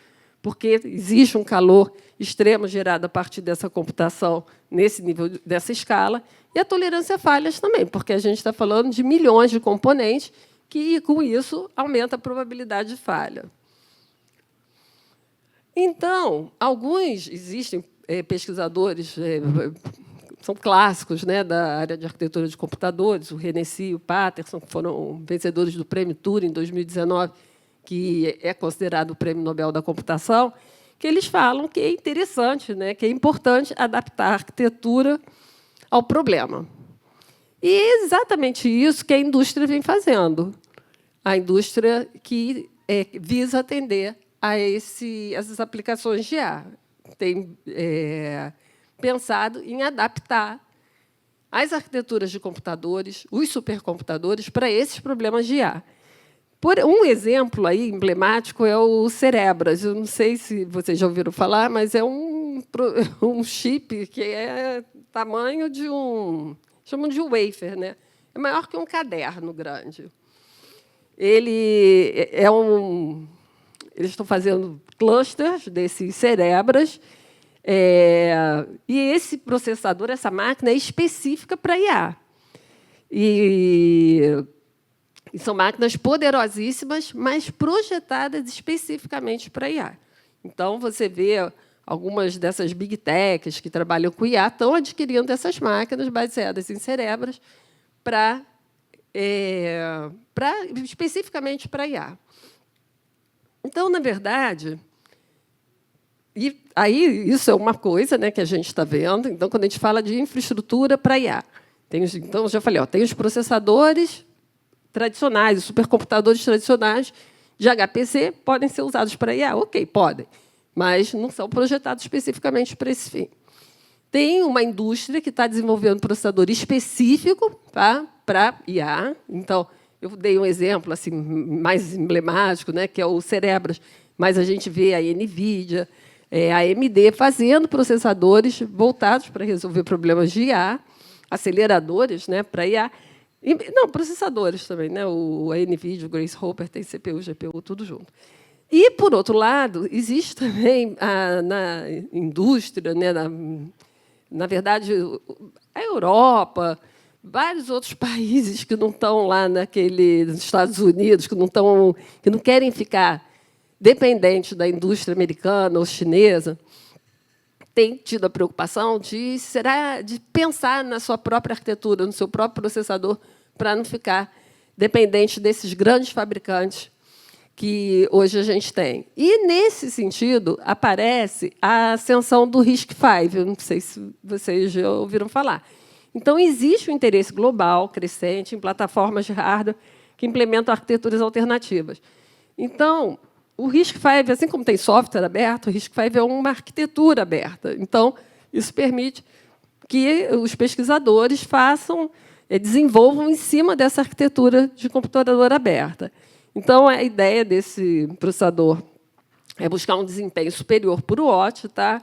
porque existe um calor extremo gerado a partir dessa computação nesse nível, dessa escala, e a tolerância a falhas também, porque a gente está falando de milhões de componentes que, com isso, aumenta a probabilidade de falha. Então, existem pesquisadores, são clássicos, né, da área de arquitetura de computadores, o Renessi e o Patterson, que foram vencedores do Prêmio Turing em 2019, que é considerado o Prêmio Nobel da Computação, que eles falam que é interessante, né, que é importante adaptar a arquitetura ao problema. E é exatamente isso que a indústria vem fazendo. A indústria que visa atender a essas aplicações de IA. Tem pensado em adaptar as arquiteturas de computadores, os supercomputadores, para esses problemas de IA. Um exemplo aí emblemático é o Cerebras. Eu não sei se vocês já ouviram falar, mas é um chip que é tamanho de chamam de wafer, né? É maior que um caderno grande. Eles estão fazendo clusters desses Cerebras, e esse processador, essa máquina, é específica para IA. E são máquinas poderosíssimas, mas projetadas especificamente para IA. Então, você vê algumas dessas big techs que trabalham com IA estão adquirindo essas máquinas baseadas em Cerebras especificamente para IA. Então, na verdade, e aí isso é uma coisa, né, que a gente está vendo. Então, quando a gente fala de infraestrutura para IA, então, eu já falei, tem os processadores tradicionais, os supercomputadores tradicionais de HPC podem ser usados para IA. Ok, podem, mas não são projetados especificamente para esse fim. Tem uma indústria que está desenvolvendo processador específico, tá, para IA. Então, eu dei um exemplo assim, mais emblemático, né, que é o Cerebras, mas a gente vê a NVIDIA, a AMD fazendo processadores voltados para resolver problemas de IA, aceleradores, né, para IA. Não, processadores também, né? A NVIDIA, o Grace Hopper tem CPU, GPU, tudo junto. E, por outro lado, existe também na indústria, né, na verdade, a Europa, vários outros países que não estão lá nos Estados Unidos, que não querem ficar dependentes da indústria americana ou chinesa, tem tido a preocupação de pensar na sua própria arquitetura, no seu próprio processador, para não ficar dependente desses grandes fabricantes que hoje a gente tem. E, nesse sentido, aparece a ascensão do RISC-V. Eu não sei se vocês já ouviram falar. Então, existe um interesse global crescente em plataformas de hardware que implementam arquiteturas alternativas. Então, o RISC-V, assim como tem software aberto, o RISC-V é uma arquitetura aberta. Então, isso permite que os pesquisadores desenvolvam em cima dessa arquitetura de computador aberta. Então, a ideia desse processador é buscar um desempenho superior por watt, tá?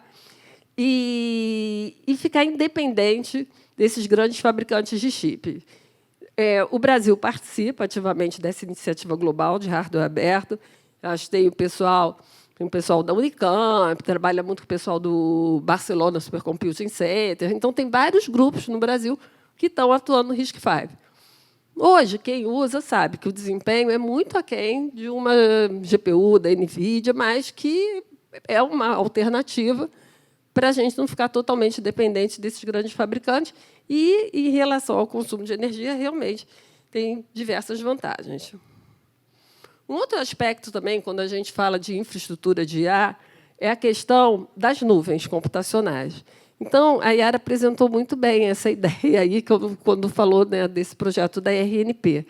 E ficar independente desses grandes fabricantes de chip. O Brasil participa ativamente dessa iniciativa global de hardware aberto. Acho que tem o pessoal da Unicamp, trabalha muito com o pessoal do Barcelona Supercomputing Center. Então, tem vários grupos no Brasil que estão atuando no RISC-V. Hoje, quem usa sabe que o desempenho é muito aquém de uma GPU da NVIDIA, mas que é uma alternativa para a gente não ficar totalmente dependente desses grandes fabricantes. E, em relação ao consumo de energia, realmente tem diversas vantagens. Um outro aspecto também, quando a gente fala de infraestrutura de IA, é a questão das nuvens computacionais. Então, a Yara apresentou muito bem essa ideia aí, quando falou, né, desse projeto da RNP.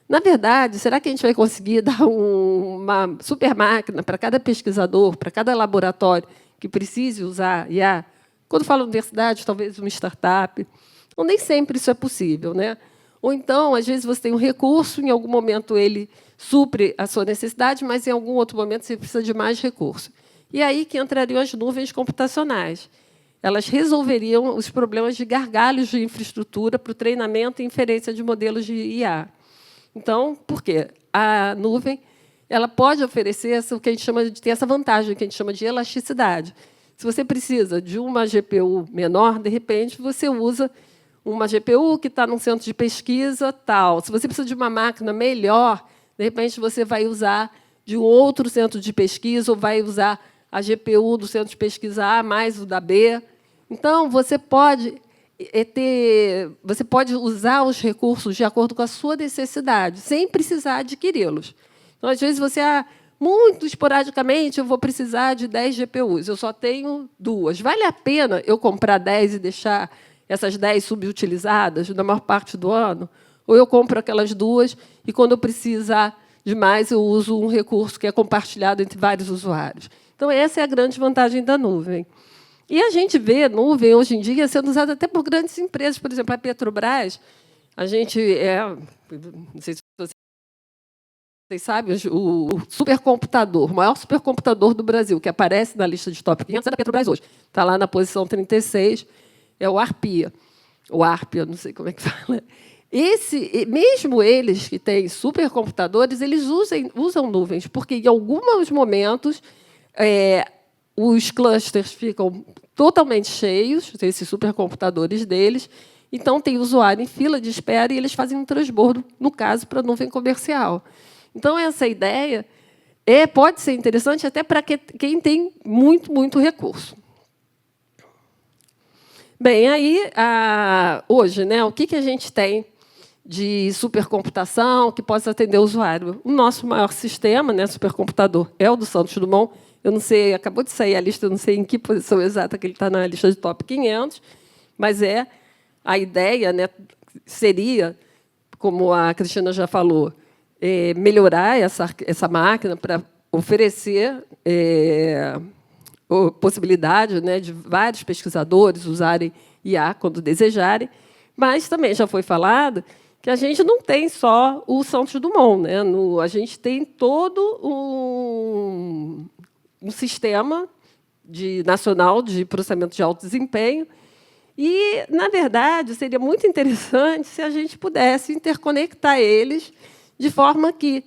Na verdade, será que a gente vai conseguir dar uma super máquina para cada pesquisador, para cada laboratório que precise usar IA? Quando falo universidade, talvez uma startup. Então, nem sempre isso é possível, né? Ou então, às vezes, você tem um recurso, em algum momento ele supre a sua necessidade, mas, em algum outro momento, você precisa de mais recurso. E aí que entrariam as nuvens computacionais. Elas resolveriam os problemas de gargalos de infraestrutura para o treinamento e inferência de modelos de IA. Então, por quê? A nuvem ela pode oferecer o que a gente chama de ter essa vantagem, que a gente chama de elasticidade. Se você precisa de uma GPU menor, de repente, você usa uma GPU que está num centro de pesquisa, tal. Se você precisa de uma máquina melhor, de repente, você vai usar de um outro centro de pesquisa ou vai usar a GPU do centro de pesquisa A mais o da B. Então, você pode usar os recursos de acordo com a sua necessidade, sem precisar adquiri-los. Então, às vezes, muito esporadicamente, eu vou precisar de 10 GPUs, eu só tenho 2. Vale a pena eu comprar 10 e deixar essas 10 subutilizadas na maior parte do ano? Ou eu compro aquelas 2 e, quando eu precisar de mais, eu uso um recurso que é compartilhado entre vários usuários? Então, essa é a grande vantagem da nuvem. E a gente vê a nuvem, hoje em dia, sendo usada até por grandes empresas. Por exemplo, a Petrobras, a gente não sei se vocês sabem, o supercomputador, o maior supercomputador do Brasil, que aparece na lista de top 500, é da Petrobras hoje. Está lá na posição 36, é o Arpia. O Arpia, não sei como é que fala. Mesmo eles que têm supercomputadores, eles usam nuvens, porque, em alguns momentos, os clusters ficam totalmente cheios, esses supercomputadores deles, então tem usuário em fila de espera e eles fazem um transbordo, no caso, para a nuvem comercial. Então, essa ideia pode ser interessante até para quem tem muito, muito recurso. Bem, aí, hoje, né, o que a gente tem de supercomputação que possa atender o usuário. O nosso maior sistema, né, supercomputador, é o do Santos Dumont. Eu não sei, acabou de sair a lista, eu não sei em que posição exata que ele está na lista de top 500, mas a ideia, né, seria, como a Cristina já falou, melhorar essa máquina para oferecer possibilidade, né, de vários pesquisadores usarem IA quando desejarem, mas também já foi falado que a gente não tem só o Santos Dumont, né? A gente tem todo um sistema nacional de processamento de alto desempenho e, na verdade, seria muito interessante se a gente pudesse interconectar eles de forma que,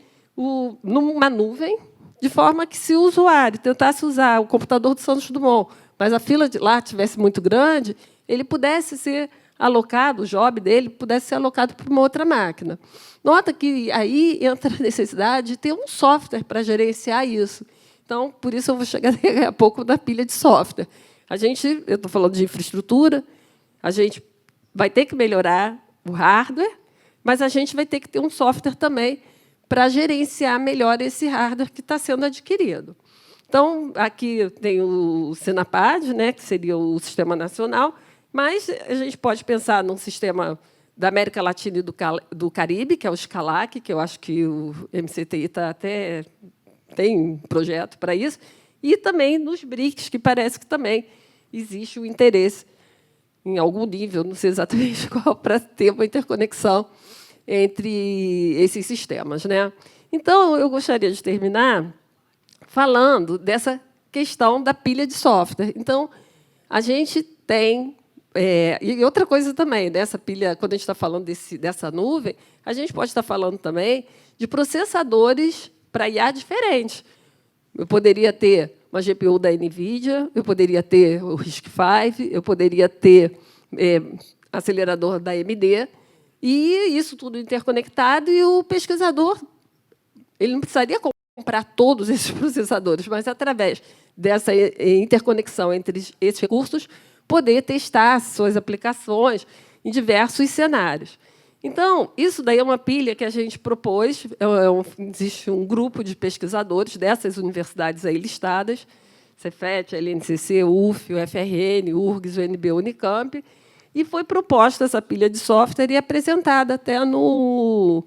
numa nuvem, de forma que, se o usuário tentasse usar o computador do Santos Dumont, mas a fila de lá estivesse muito grande, ele pudesse ser alocado, o job dele pudesse ser alocado para uma outra máquina. Nota que aí entra a necessidade de ter um software para gerenciar isso. Então, por isso eu vou chegar daqui a pouco na pilha de software. Eu estou falando de infraestrutura, a gente vai ter que melhorar o hardware, mas a gente vai ter que ter um software também para gerenciar melhor esse hardware que está sendo adquirido. Então, aqui tem o Senapad, né, que seria o Sistema Nacional, mas a gente pode pensar num sistema da América Latina e do Caribe, que é o SCALAC, que eu acho que o MCTI tem um projeto para isso, e também nos BRICS, que parece que também existe o interesse, em algum nível, não sei exatamente qual, para ter uma interconexão entre esses sistemas, né? Então, eu gostaria de terminar falando dessa questão da pilha de software. Então, a gente tem... e outra coisa também, dessa pilha, quando a gente está falando dessa nuvem, a gente pode estar falando também de processadores para IA diferentes. Eu poderia ter uma GPU da NVIDIA, eu poderia ter o RISC-V, eu poderia ter acelerador da AMD, e isso tudo interconectado, e o pesquisador ele não precisaria comprar todos esses processadores, mas, através dessa interconexão entre esses recursos, poder testar suas aplicações em diversos cenários. Então, isso daí é uma pilha que a gente propôs. Existe um grupo de pesquisadores dessas universidades aí listadas, Cefet, LNCC, UF, UFRN, URGS, UNB, Unicamp, e foi proposta essa pilha de software e apresentada até num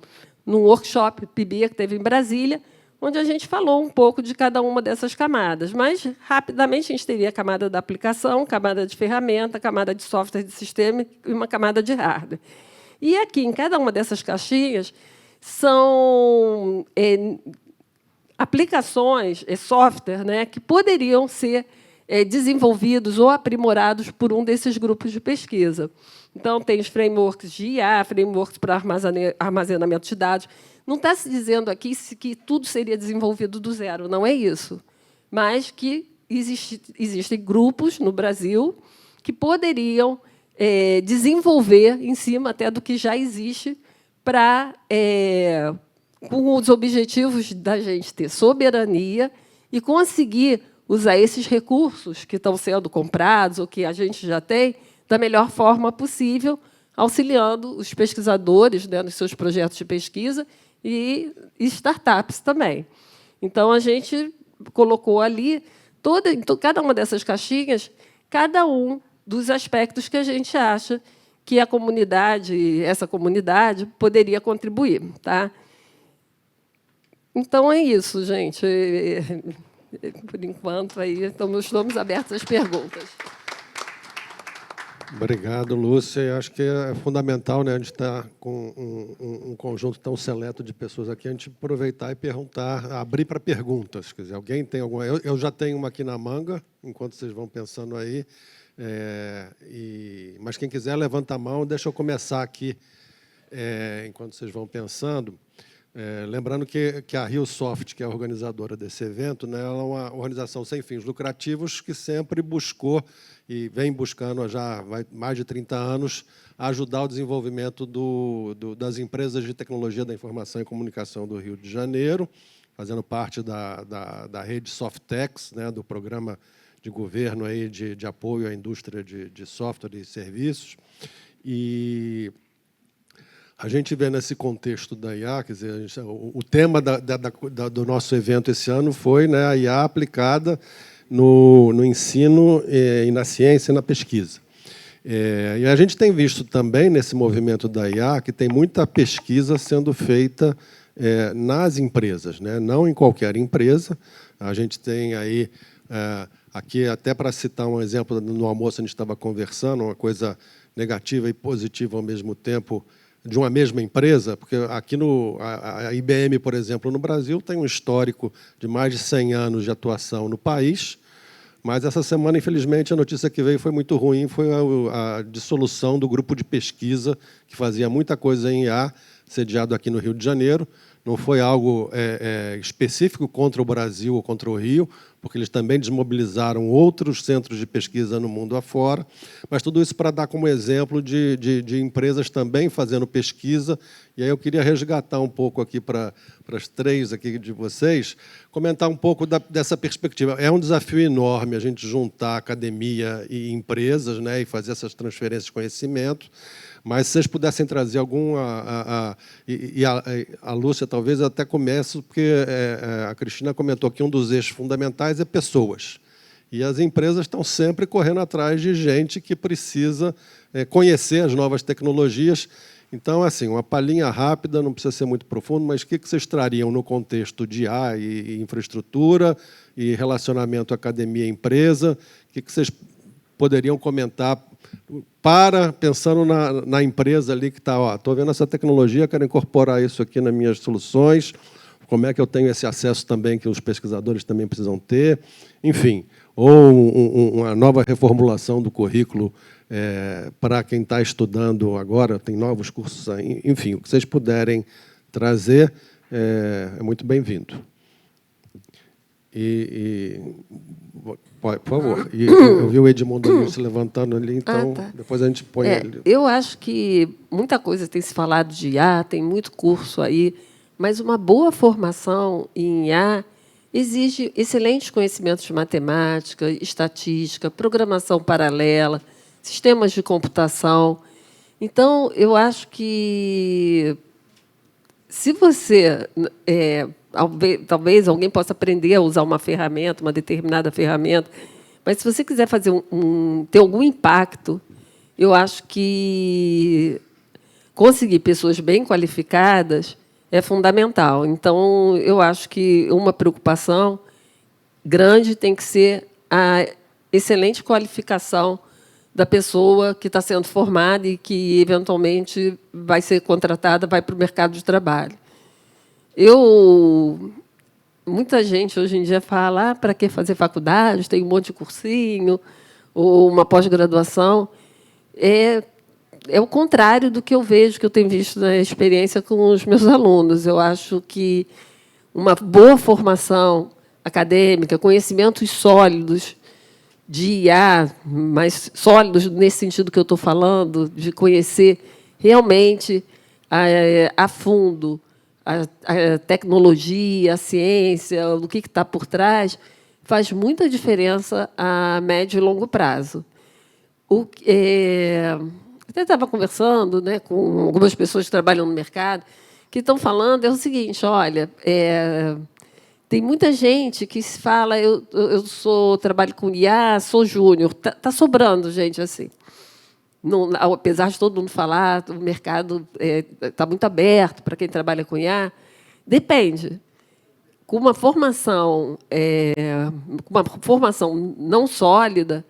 workshop PIBIA que teve em Brasília, onde a gente falou um pouco de cada uma dessas camadas. Mas, rapidamente, a gente teria a camada da aplicação, camada de ferramenta, camada de software de sistema e uma camada de hardware. E aqui, em cada uma dessas caixinhas, são aplicações, software, né, que poderiam ser desenvolvidos ou aprimorados por um desses grupos de pesquisa. Então, tem os frameworks de IA, frameworks para armazenamento de dados. Não está se dizendo aqui que tudo seria desenvolvido do zero, não é isso. Mas que existem grupos no Brasil que poderiam desenvolver em cima até do que já existe para, com os objetivos da gente ter soberania e conseguir usar esses recursos que estão sendo comprados ou que a gente já tem da melhor forma possível, auxiliando os pesquisadores, né, nos seus projetos de pesquisa e startups também. Então, a gente colocou ali, em cada uma dessas caixinhas, cada um dos aspectos que a gente acha que essa comunidade, poderia contribuir. Tá? Então, é isso, gente. Por enquanto, aí estão meus nomes abertos às perguntas. Obrigado, Lúcia. Eu acho que é fundamental, né, a gente estar com um conjunto tão seleto de pessoas aqui, a gente aproveitar e perguntar, abrir para perguntas. Quer dizer, alguém tem alguma... Eu já tenho uma aqui na manga, enquanto vocês vão pensando aí. Mas quem quiser, levanta a mão. Deixa eu começar aqui, enquanto vocês vão pensando. Lembrando que a RioSoft, que é a organizadora desse evento, né, ela é uma organização sem fins lucrativos que sempre buscou e vem buscando já mais de 30 anos ajudar o desenvolvimento das empresas de tecnologia da informação e comunicação do Rio de Janeiro, fazendo parte da rede Softex, né, do programa de governo aí de apoio à indústria de software e serviços. E A gente vê nesse contexto da IA, quer dizer, o tema do nosso evento esse ano foi, né, a IA aplicada no ensino e na ciência e na pesquisa. E a gente tem visto também, nesse movimento da IA, que tem muita pesquisa sendo feita nas empresas, né? Não em qualquer empresa. A gente tem aí, aqui, até para citar um exemplo, no almoço a gente estava conversando, uma coisa negativa e positiva ao mesmo tempo, de uma mesma empresa, porque aqui a IBM, por exemplo, no Brasil, tem um histórico de mais de 100 anos de atuação no país, mas essa semana, infelizmente, a notícia que veio foi muito ruim, foi a dissolução do grupo de pesquisa que fazia muita coisa em IA, sediado aqui no Rio de Janeiro. Não foi algo específico contra o Brasil ou contra o Rio, porque eles também desmobilizaram outros centros de pesquisa no mundo afora, mas tudo isso para dar como exemplo de empresas também fazendo pesquisa. E aí eu queria resgatar um pouco aqui para as três aqui de vocês, comentar um pouco dessa perspectiva. É um desafio enorme a gente juntar academia e empresas, né, e fazer essas transferências de conhecimento. Mas se vocês pudessem trazer a Lúcia talvez até comece, porque a Cristina comentou que um dos eixos fundamentais é pessoas. E as empresas estão sempre correndo atrás de gente que precisa conhecer as novas tecnologias. Então, assim, uma palhinha rápida, não precisa ser muito profundo, mas o que vocês trariam no contexto de IA e infraestrutura e relacionamento academia-empresa? O que vocês poderiam comentar pensando na empresa ali que está, estou vendo essa tecnologia, quero incorporar isso aqui nas minhas soluções, como é que eu tenho esse acesso também que os pesquisadores também precisam ter, enfim, ou uma nova reformulação do currículo para quem está estudando agora, tem novos cursos aí, enfim, o que vocês puderem trazer é muito bem-vindo. Por favor. E eu vi o Edmundo se levantando ali, então depois a gente põe ele. Eu acho que muita coisa tem se falado de IA, tem muito curso aí, mas uma boa formação em IA exige excelentes conhecimentos de matemática, estatística, programação paralela, sistemas de computação. Então, eu acho que se você... talvez alguém possa aprender a usar uma ferramenta, uma determinada ferramenta, mas se você quiser fazer ter algum impacto, eu acho que conseguir pessoas bem qualificadas é fundamental. Então, eu acho que uma preocupação grande tem que ser a excelente qualificação da pessoa que está sendo formada e que, eventualmente, vai ser contratada, vai para o mercado de trabalho. Muita gente hoje em dia fala, para que fazer faculdade, tem um monte de cursinho, ou uma pós-graduação. É o contrário do que eu vejo, que eu tenho visto na experiência com os meus alunos. Eu acho que uma boa formação acadêmica, conhecimentos sólidos de IA, mas sólidos nesse sentido que eu estou falando, de conhecer realmente a fundo a tecnologia, a ciência, o que está por trás, faz muita diferença a médio e longo prazo. Até estava conversando, né, com algumas pessoas que trabalham no mercado, que estão falando o seguinte, olha, tem muita gente que se fala, eu trabalho com IA, sou júnior, está sobrando gente assim. Não, apesar de todo mundo falar, o mercado está muito aberto para quem trabalha com IA, depende. Com uma formação não sólida,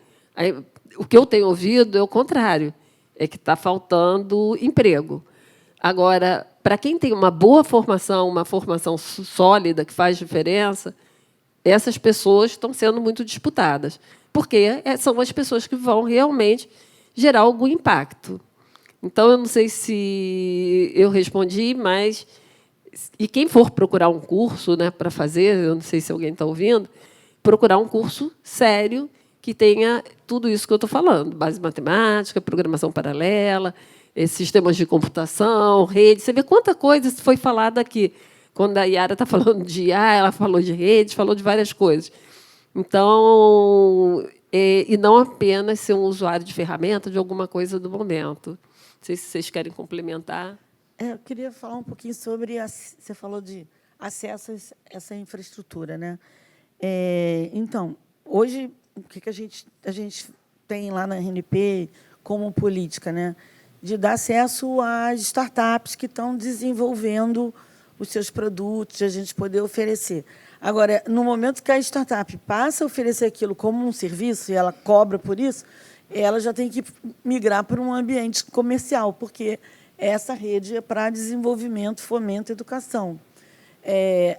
o que eu tenho ouvido é o contrário, é que está faltando emprego. Agora, para quem tem uma boa formação, uma formação sólida, que faz diferença, essas pessoas estão sendo muito disputadas, porque são as pessoas que vão realmente gerar algum impacto. Então, eu não sei se eu respondi, mas... E quem for procurar um curso, né, para fazer, eu não sei se alguém está ouvindo, procurar um curso sério que tenha tudo isso que eu estou falando, base matemática, programação paralela, sistemas de computação, rede. Você vê quanta coisa foi falada aqui. Quando a Yara está falando de IA, ela falou de redes, falou de várias coisas. Então... e não apenas ser um usuário de ferramenta, de alguma coisa do momento. Não sei se vocês querem complementar. Eu queria falar um pouquinho sobre... Você falou de acesso a essa infraestrutura, né? Então, hoje, o que a gente tem lá na RNP como política, né? De dar acesso às startups que estão desenvolvendo os seus produtos, de a gente poder oferecer. Agora, no momento que a startup passa a oferecer aquilo como um serviço e ela cobra por isso, ela já tem que migrar para um ambiente comercial, porque essa rede é para desenvolvimento, fomento e educação.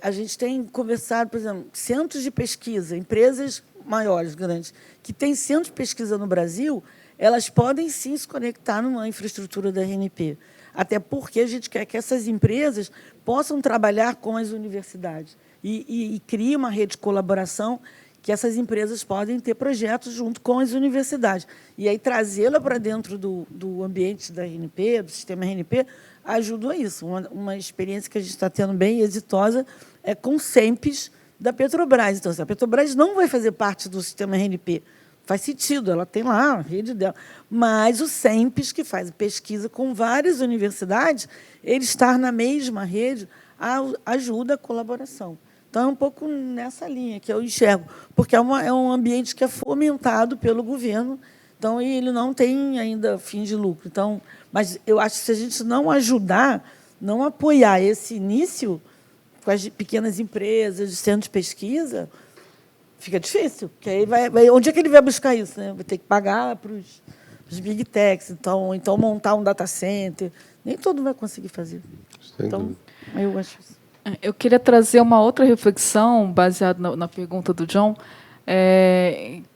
A gente tem conversado, por exemplo, centros de pesquisa, empresas maiores, grandes, que têm centros de pesquisa no Brasil, elas podem, sim, se conectar numa infraestrutura da RNP. Até porque a gente quer que essas empresas possam trabalhar com as universidades e crie uma rede de colaboração que essas empresas podem ter projetos junto com as universidades. E aí trazê-la para dentro do ambiente da RNP, do sistema RNP, ajuda a isso. Uma experiência que a gente está tendo bem exitosa é com o CEMPES da Petrobras. Então, a Petrobras não vai fazer parte do sistema RNP. Faz sentido, ela tem lá a rede dela. Mas o CEMPES, que faz pesquisa com várias universidades, ele estar na mesma rede ajuda a colaboração. Então, é um pouco nessa linha que eu enxergo, porque é um ambiente que é fomentado pelo governo, então ele não tem ainda fim de lucro. Então, mas eu acho que se a gente não ajudar, não apoiar esse início com as pequenas empresas, de centros de pesquisa, fica difícil, porque aí onde é que ele vai buscar isso, né? Vai ter que pagar para os big techs, então montar um data center, nem todo mundo vai conseguir fazer. Então, eu acho isso. Eu queria trazer uma outra reflexão, baseada na pergunta do John,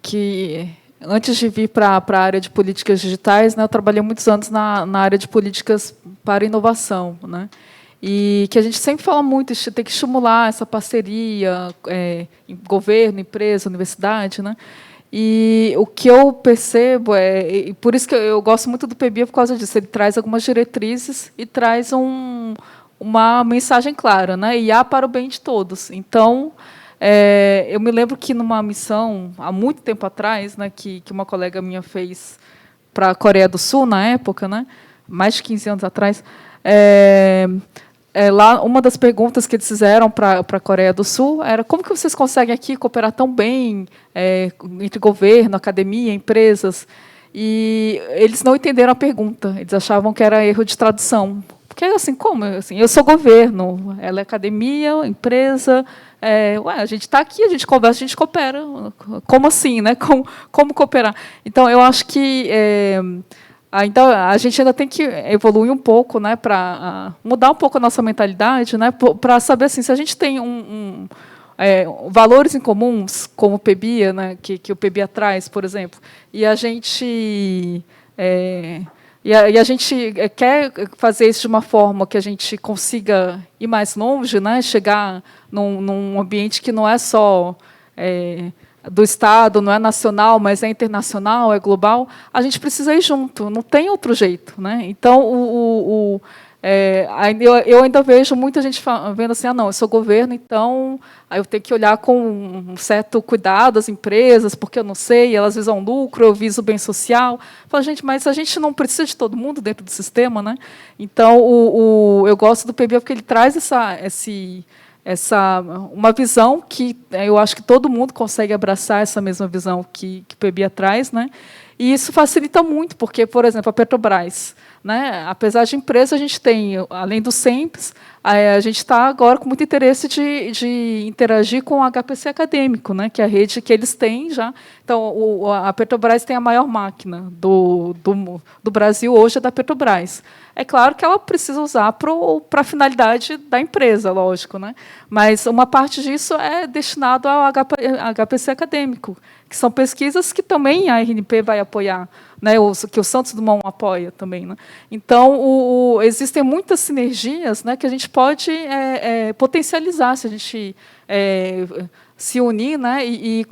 que, antes de vir para a área de políticas digitais, né, eu trabalhei muitos anos na área de políticas para inovação, né, e que a gente sempre fala muito, tem que estimular essa parceria, governo, empresa, universidade, né, e o que eu percebo e por isso que eu gosto muito do PBIA, por causa disso, ele traz algumas diretrizes e traz uma mensagem clara, né? IA para o bem de todos. Então, eu me lembro que numa missão, há muito tempo atrás, né, que uma colega minha fez para a Coreia do Sul, na época, né, mais de 15 anos atrás, lá, uma das perguntas que eles fizeram para a Coreia do Sul era: como que vocês conseguem aqui cooperar tão bem entre governo, academia, empresas? E eles não entenderam a pergunta, eles achavam que era erro de tradução. Porque, assim, como? Assim, eu sou governo, ela é academia, empresa, a gente está aqui, a gente conversa, a gente coopera. Como assim, né? Como cooperar? Então, eu acho que ainda, a gente ainda tem que evoluir um pouco, né, para mudar um pouco a nossa mentalidade, né, para saber assim, se a gente tem valores em comuns, como o PBIA, né, que o PBIA traz, por exemplo, e a gente... E a gente quer fazer isso de uma forma que a gente consiga ir mais longe, né? Chegar num ambiente que não é só do Estado, não é nacional, mas é internacional, é global. A gente precisa ir junto, não tem outro jeito, né? Então, eu ainda vejo muita gente vendo assim: não, eu sou governo, então aí eu tenho que olhar com um certo cuidado as empresas, porque eu não sei, elas visam lucro, eu viso o bem social. Falo, gente, mas a gente não precisa de todo mundo dentro do sistema, né? Então, eu gosto do PBIA porque ele traz uma visão que eu acho que todo mundo consegue abraçar, essa mesma visão que o PBIA traz, né? E isso facilita muito, porque, por exemplo, a Petrobras, né, apesar de empresa, a gente tem, além do CEMPES, a gente está agora com muito interesse de interagir com o HPC acadêmico, né, que é a rede que eles têm já. Então, a Petrobras tem a maior máquina do Brasil hoje, é da Petrobras. É claro que ela precisa usar para a finalidade da empresa, lógico, né? Mas uma parte disso é destinado ao HPC acadêmico, que são pesquisas que também a RNP vai apoiar, né? Que o Santos Dumont apoia também, né? Então, existem muitas sinergias, né, que a gente pode potencializar se a gente se unir, né, e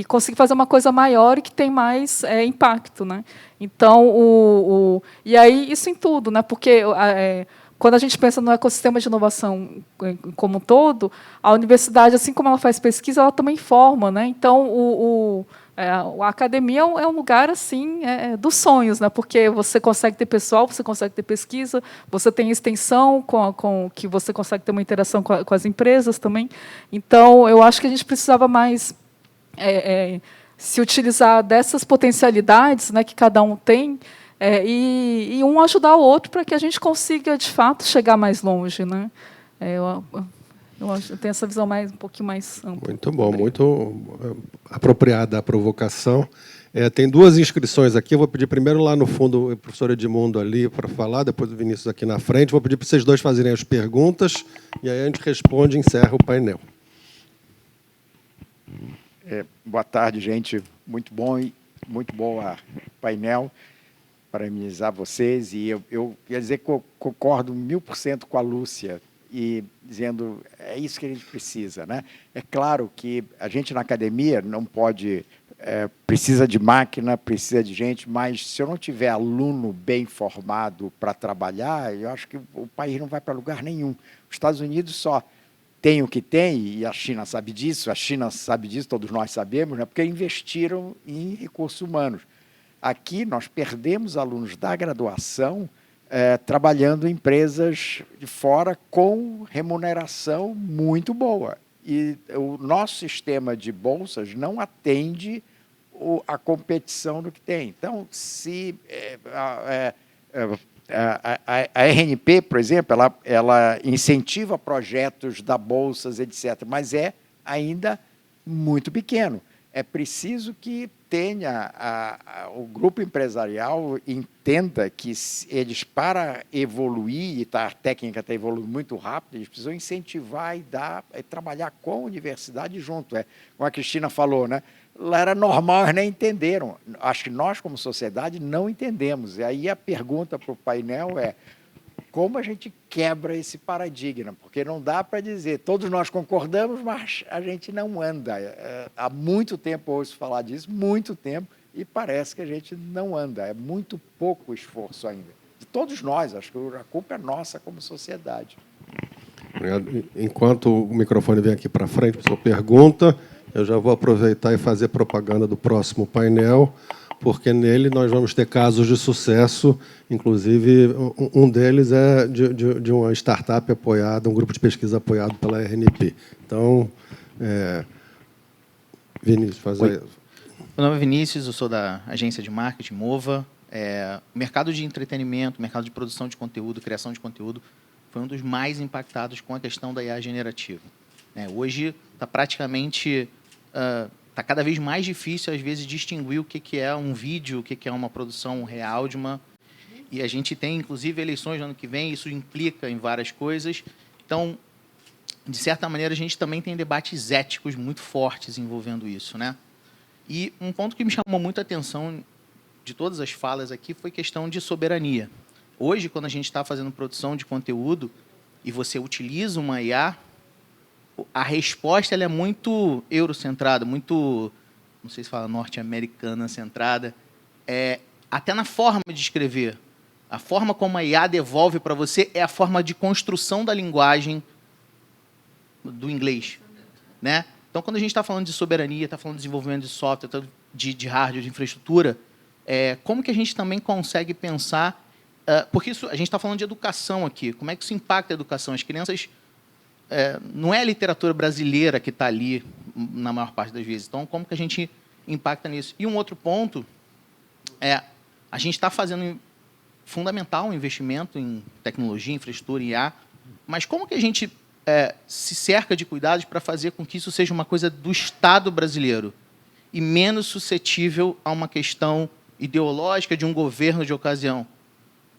conseguir fazer uma coisa maior e que tem mais impacto, né? Então, e aí isso em tudo, né? Porque quando a gente pensa no ecossistema de inovação como um todo, a universidade, assim como ela faz pesquisa, ela também forma, né? Então, a academia é um lugar assim dos sonhos, né? Porque você consegue ter pessoal, você consegue ter pesquisa, você tem extensão com que você consegue ter uma interação com as empresas também. Então, eu acho que a gente precisava mais se utilizar dessas potencialidades, né, que cada um tem, e um ajudar o outro para que a gente consiga, de fato, chegar mais longe, né? Eu tenho essa visão um pouquinho mais ampla. Muito bom, muito apropriada a provocação. Tem 2 inscrições aqui. Eu vou pedir primeiro lá no fundo o professor Edmundo ali para falar, depois o Vinícius aqui na frente. Vou pedir para vocês 2 fazerem as perguntas e aí a gente responde e encerra o painel. Boa tarde, gente. Muito bom painel. Parabenizar vocês. E eu quer dizer que eu concordo 1000% com a Lúcia, e dizendo é isso que a gente precisa, né? É claro que a gente na academia não pode, precisa de máquina, precisa de gente, mas se eu não tiver aluno bem formado para trabalhar, eu acho que o país não vai para lugar nenhum. Os Estados Unidos só tem o que tem, e a China sabe disso, todos nós sabemos, né? Porque investiram em recursos humanos. Aqui nós perdemos alunos da graduação trabalhando em empresas de fora com remuneração muito boa. E o nosso sistema de bolsas não atende a competição do que tem. Então, se a RNP, por exemplo, ela incentiva projetos da bolsas, etc., mas é ainda muito pequeno. É preciso que o grupo empresarial entenda que eles, para evoluir, e a técnica está evoluindo muito rápido, eles precisam incentivar e trabalhar com a universidade junto. Como a Cristina falou, né? Lá era normal, eles nem entenderam. Acho que nós, como sociedade, não entendemos. E aí a pergunta para o painel é: como a gente quebra esse paradigma? Porque não dá para dizer, todos nós concordamos, mas a gente não anda. Há muito tempo ouço falar disso, muito tempo, e parece que a gente não anda. É muito pouco esforço ainda. De todos nós, acho que a culpa é nossa como sociedade. Enquanto o microfone vem aqui para frente, a sua pergunta, eu já vou aproveitar e fazer propaganda do próximo painel, porque nele nós vamos ter casos de sucesso, inclusive um deles é de uma startup apoiada, um grupo de pesquisa apoiado pela RNP. Então, Vinícius, faz aí. Meu nome é Vinícius, eu sou da agência de marketing Mova. O mercado de entretenimento, o mercado de produção de conteúdo, criação de conteúdo, foi um dos mais impactados com a questão da IA generativa. Hoje está praticamente... Está cada vez mais difícil, às vezes, distinguir o que é um vídeo, o que é uma produção real de uma... E a gente tem, inclusive, eleições no ano que vem, isso implica em várias coisas. Então, de certa maneira, a gente também tem debates éticos muito fortes envolvendo isso, né? E um ponto que me chamou muito a atenção de todas as falas aqui foi questão de soberania. Hoje, quando a gente está fazendo produção de conteúdo e você utiliza uma IA, a resposta ela é muito eurocentrada, muito, não sei se fala norte-americana centrada, até na forma de escrever. A forma como a IA devolve para você é a forma de construção da linguagem do inglês, né? Então, quando a gente está falando de soberania, está falando de desenvolvimento de software, de hardware, de infraestrutura, como que a gente também consegue pensar... porque isso, a gente está falando de educação aqui. Como é que isso impacta a educação? As crianças... não é a literatura brasileira que está ali, na maior parte das vezes. Então, como que a gente impacta nisso? E um outro ponto a gente está fazendo fundamental um investimento em tecnologia, infraestrutura e IA, mas como que a gente se cerca de cuidados para fazer com que isso seja uma coisa do Estado brasileiro e menos suscetível a uma questão ideológica de um governo de ocasião,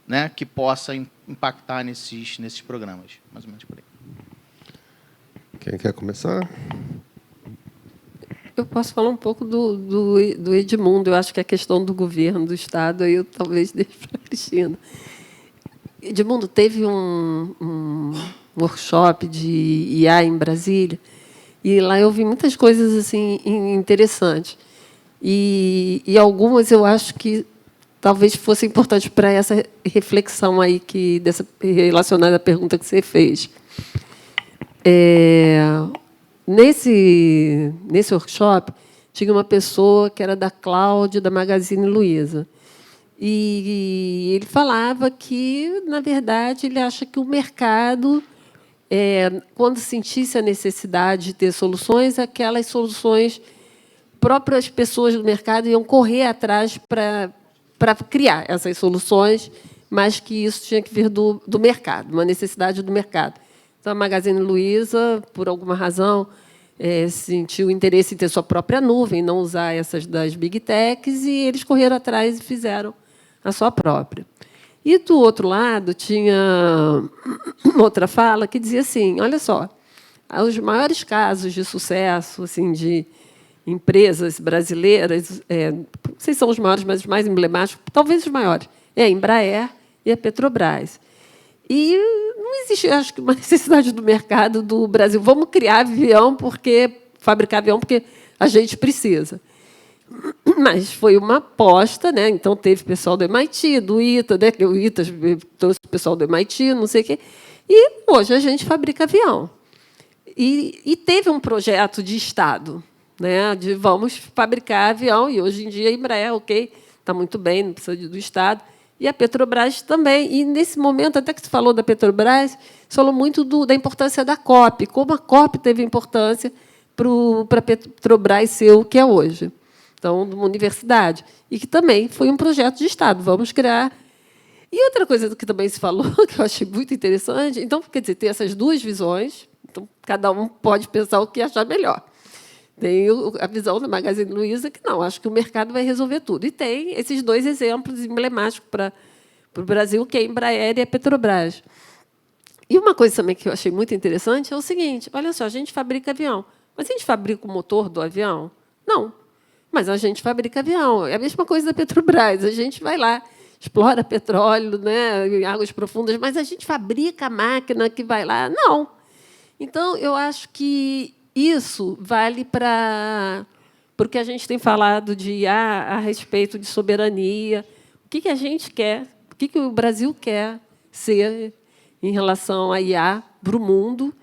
né, que possa impactar nesses programas? Mais ou menos por aí. Quem quer começar? Eu posso falar um pouco do Edmundo. Eu acho que a questão do governo, do Estado, aí eu talvez deixe para a Cristina. Edmundo, teve um workshop de IA em Brasília, e lá eu vi muitas coisas assim interessantes. E algumas eu acho que talvez fosse importante para essa reflexão aí relacionada à pergunta que você fez. Nesse workshop, tinha uma pessoa que era da Cláudia, da Magazine Luiza. E ele falava que, na verdade, ele acha que o mercado, quando sentisse a necessidade de ter soluções, aquelas soluções próprias pessoas do mercado iam correr atrás para criar essas soluções, mas que isso tinha que vir do mercado, uma necessidade do mercado. Então, a Magazine Luiza, por alguma razão, sentiu interesse em ter sua própria nuvem, não usar essas das Big Techs, e eles correram atrás e fizeram a sua própria. E, do outro lado, tinha outra fala que dizia assim, olha só, os maiores casos de sucesso assim, de empresas brasileiras, não sei se são os maiores, mas os mais emblemáticos, talvez os maiores, é a Embraer e a Petrobras. E não existe, acho que, uma necessidade do mercado do Brasil. Vamos criar fabricar avião porque a gente precisa. Mas foi uma aposta, né? Então teve pessoal do MIT, do ITA, né? O ITA trouxe o pessoal do MIT, não sei o quê. E hoje a gente fabrica avião. E teve um projeto de Estado, né? De vamos fabricar avião, e hoje em dia a Embraer, ok, está muito bem, não precisa do Estado. E a Petrobras também. E, nesse momento, até que se falou da Petrobras, se falou muito da importância da COP, como a COP teve importância para a Petrobras ser o que é hoje. Então, uma universidade. E que também foi um projeto de Estado. Vamos criar. E outra coisa que também se falou, que eu achei muito interessante, então, quer dizer, tem essas duas visões, então, cada um pode pensar o que achar melhor. Tem a visão da Magazine Luiza, que não, acho que o mercado vai resolver tudo. E tem esses dois exemplos emblemáticos para o Brasil, que é a Embraer e a Petrobras. E uma coisa também que eu achei muito interessante é o seguinte, olha só, a gente fabrica avião, mas a gente fabrica o motor do avião? Não, mas a gente fabrica avião. É a mesma coisa da Petrobras, a gente vai lá, explora petróleo, né, em águas profundas, mas a gente fabrica a máquina que vai lá? Não. Então, eu acho que isso vale para o que a gente tem falado de IA a respeito de soberania. O que a gente quer, o que o Brasil quer ser em relação à IA para o mundo.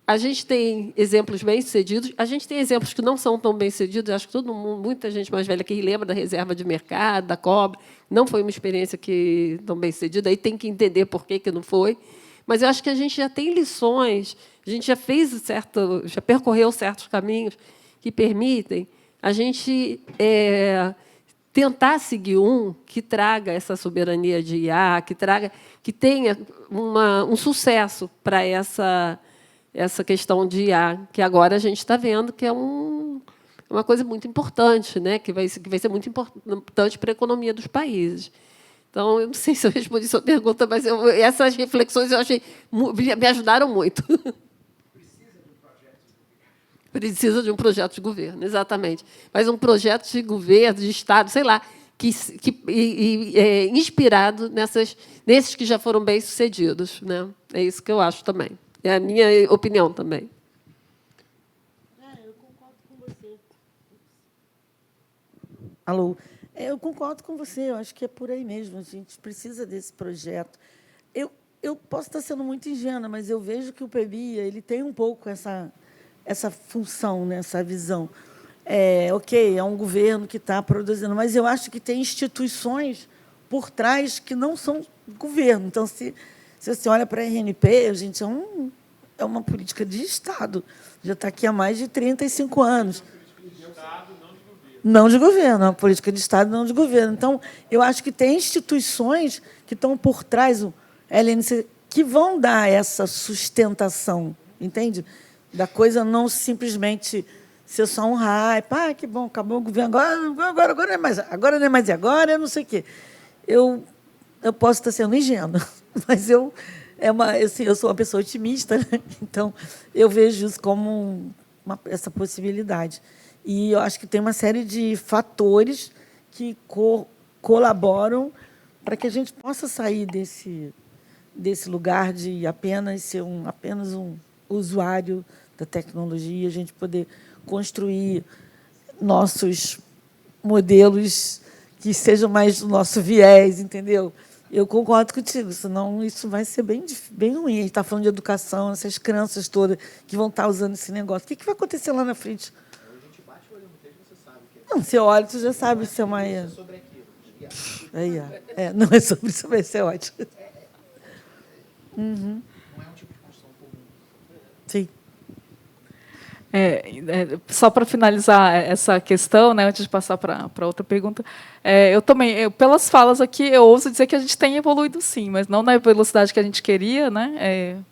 A gente tem exemplos bem-sucedidos, a gente tem exemplos que não são tão bem-sucedidos. Acho que todo mundo, muita gente mais velha aqui lembra da reserva de mercado, da Cobra. Não foi uma experiência tão bem-sucedida, aí tem que entender por que não foi. Mas eu acho que a gente já tem lições, a gente já percorreu certos caminhos que permitem a gente tentar seguir que traga essa soberania de IA, que tenha um sucesso para essa questão de IA, que agora a gente está vendo que é uma coisa muito importante, né? que vai ser muito importante para a economia dos países. Então, eu não sei se eu respondi sua pergunta, mas essas reflexões eu achei me ajudaram muito. Precisa de um projeto de governo, exatamente. Mas um projeto de governo, de Estado, sei lá, inspirado nesses que já foram bem-sucedidos, né? É isso que eu acho também. É a minha opinião também. Eu concordo com você. Alô? Eu concordo com você, eu acho que é por aí mesmo, a gente precisa desse projeto. Eu posso estar sendo muito ingênua, mas eu vejo que o PBIA ele tem um pouco essa função, né, essa visão. Ok, é um governo que está produzindo, mas eu acho que tem instituições por trás que não são governo. Então, se você olha para a RNP, a gente é uma política de Estado, já está aqui há mais de 35 anos. Não de governo, uma política de Estado, não de governo. Então, eu acho que tem instituições que estão por trás, o LNC, que vão dar essa sustentação, entende? Da coisa não simplesmente ser só um hype, que bom, acabou o governo, agora não é mais, agora não é mais e agora, eu não sei o quê. Eu posso estar sendo ingênua, mas eu sou uma pessoa otimista, né? Então, eu vejo isso como essa possibilidade. E eu acho que tem uma série de fatores que colaboram para que a gente possa sair desse lugar de apenas ser apenas um usuário da tecnologia, a gente poder construir nossos modelos que sejam mais do nosso viés, entendeu? Eu concordo contigo, senão isso vai ser bem ruim. A gente está falando de educação, essas crianças todas que vão estar usando esse negócio. O que vai acontecer lá na frente? Não, você olha, tu já sabe se é uma... Aí, ó. Não é sobre isso, vai ser ótimo. Uhum. Não é um tipo de construção comum. Sim. Só para finalizar essa questão, né, antes de passar para outra pergunta, eu também, pelas falas aqui, eu ouso dizer que a gente tem evoluído sim, mas não na velocidade que a gente queria, né,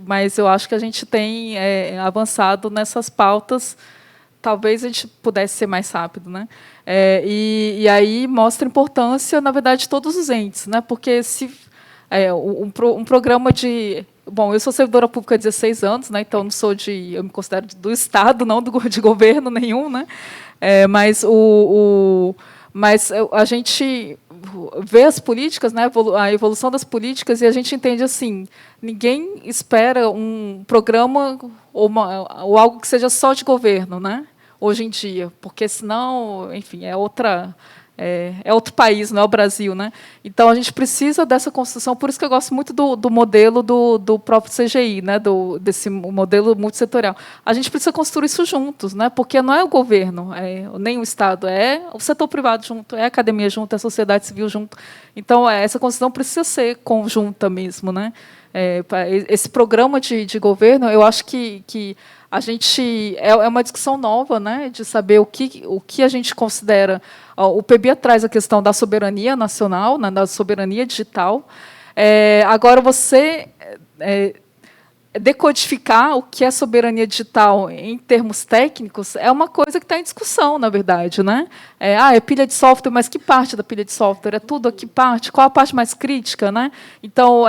mas eu acho que a gente tem avançado nessas pautas. Talvez a gente pudesse ser mais rápido, né? E aí mostra a importância, na verdade, de todos os entes, né? Porque se um programa de... Bom, eu sou servidora pública há 16 anos, né? Então não sou eu me considero do Estado, não de governo nenhum, né? Mas a gente vê as políticas, né? A evolução das políticas, e a gente entende assim: ninguém espera um programa ou algo que seja só de governo, né? Hoje em dia, porque senão, enfim, é outro país, não é o Brasil, né? Então a gente precisa dessa construção. Por isso que eu gosto muito do modelo do próprio CGI, né? Desse modelo multissetorial. A gente precisa construir isso juntos, né? Porque não é o governo, nem o Estado, é o setor privado junto, é a academia junto, é a sociedade civil junto. Então essa construção precisa ser conjunta mesmo, né? Esse programa de governo, eu acho que a gente é uma discussão nova, né, de saber o que a gente considera. O PBIA traz a questão da soberania nacional, né, da soberania digital. Agora, você decodificar o que é soberania digital em termos técnicos é uma coisa que está em discussão, na verdade, né? É pilha de software, mas que parte da pilha de software? É tudo? Que parte? Qual a parte mais crítica, né? Então,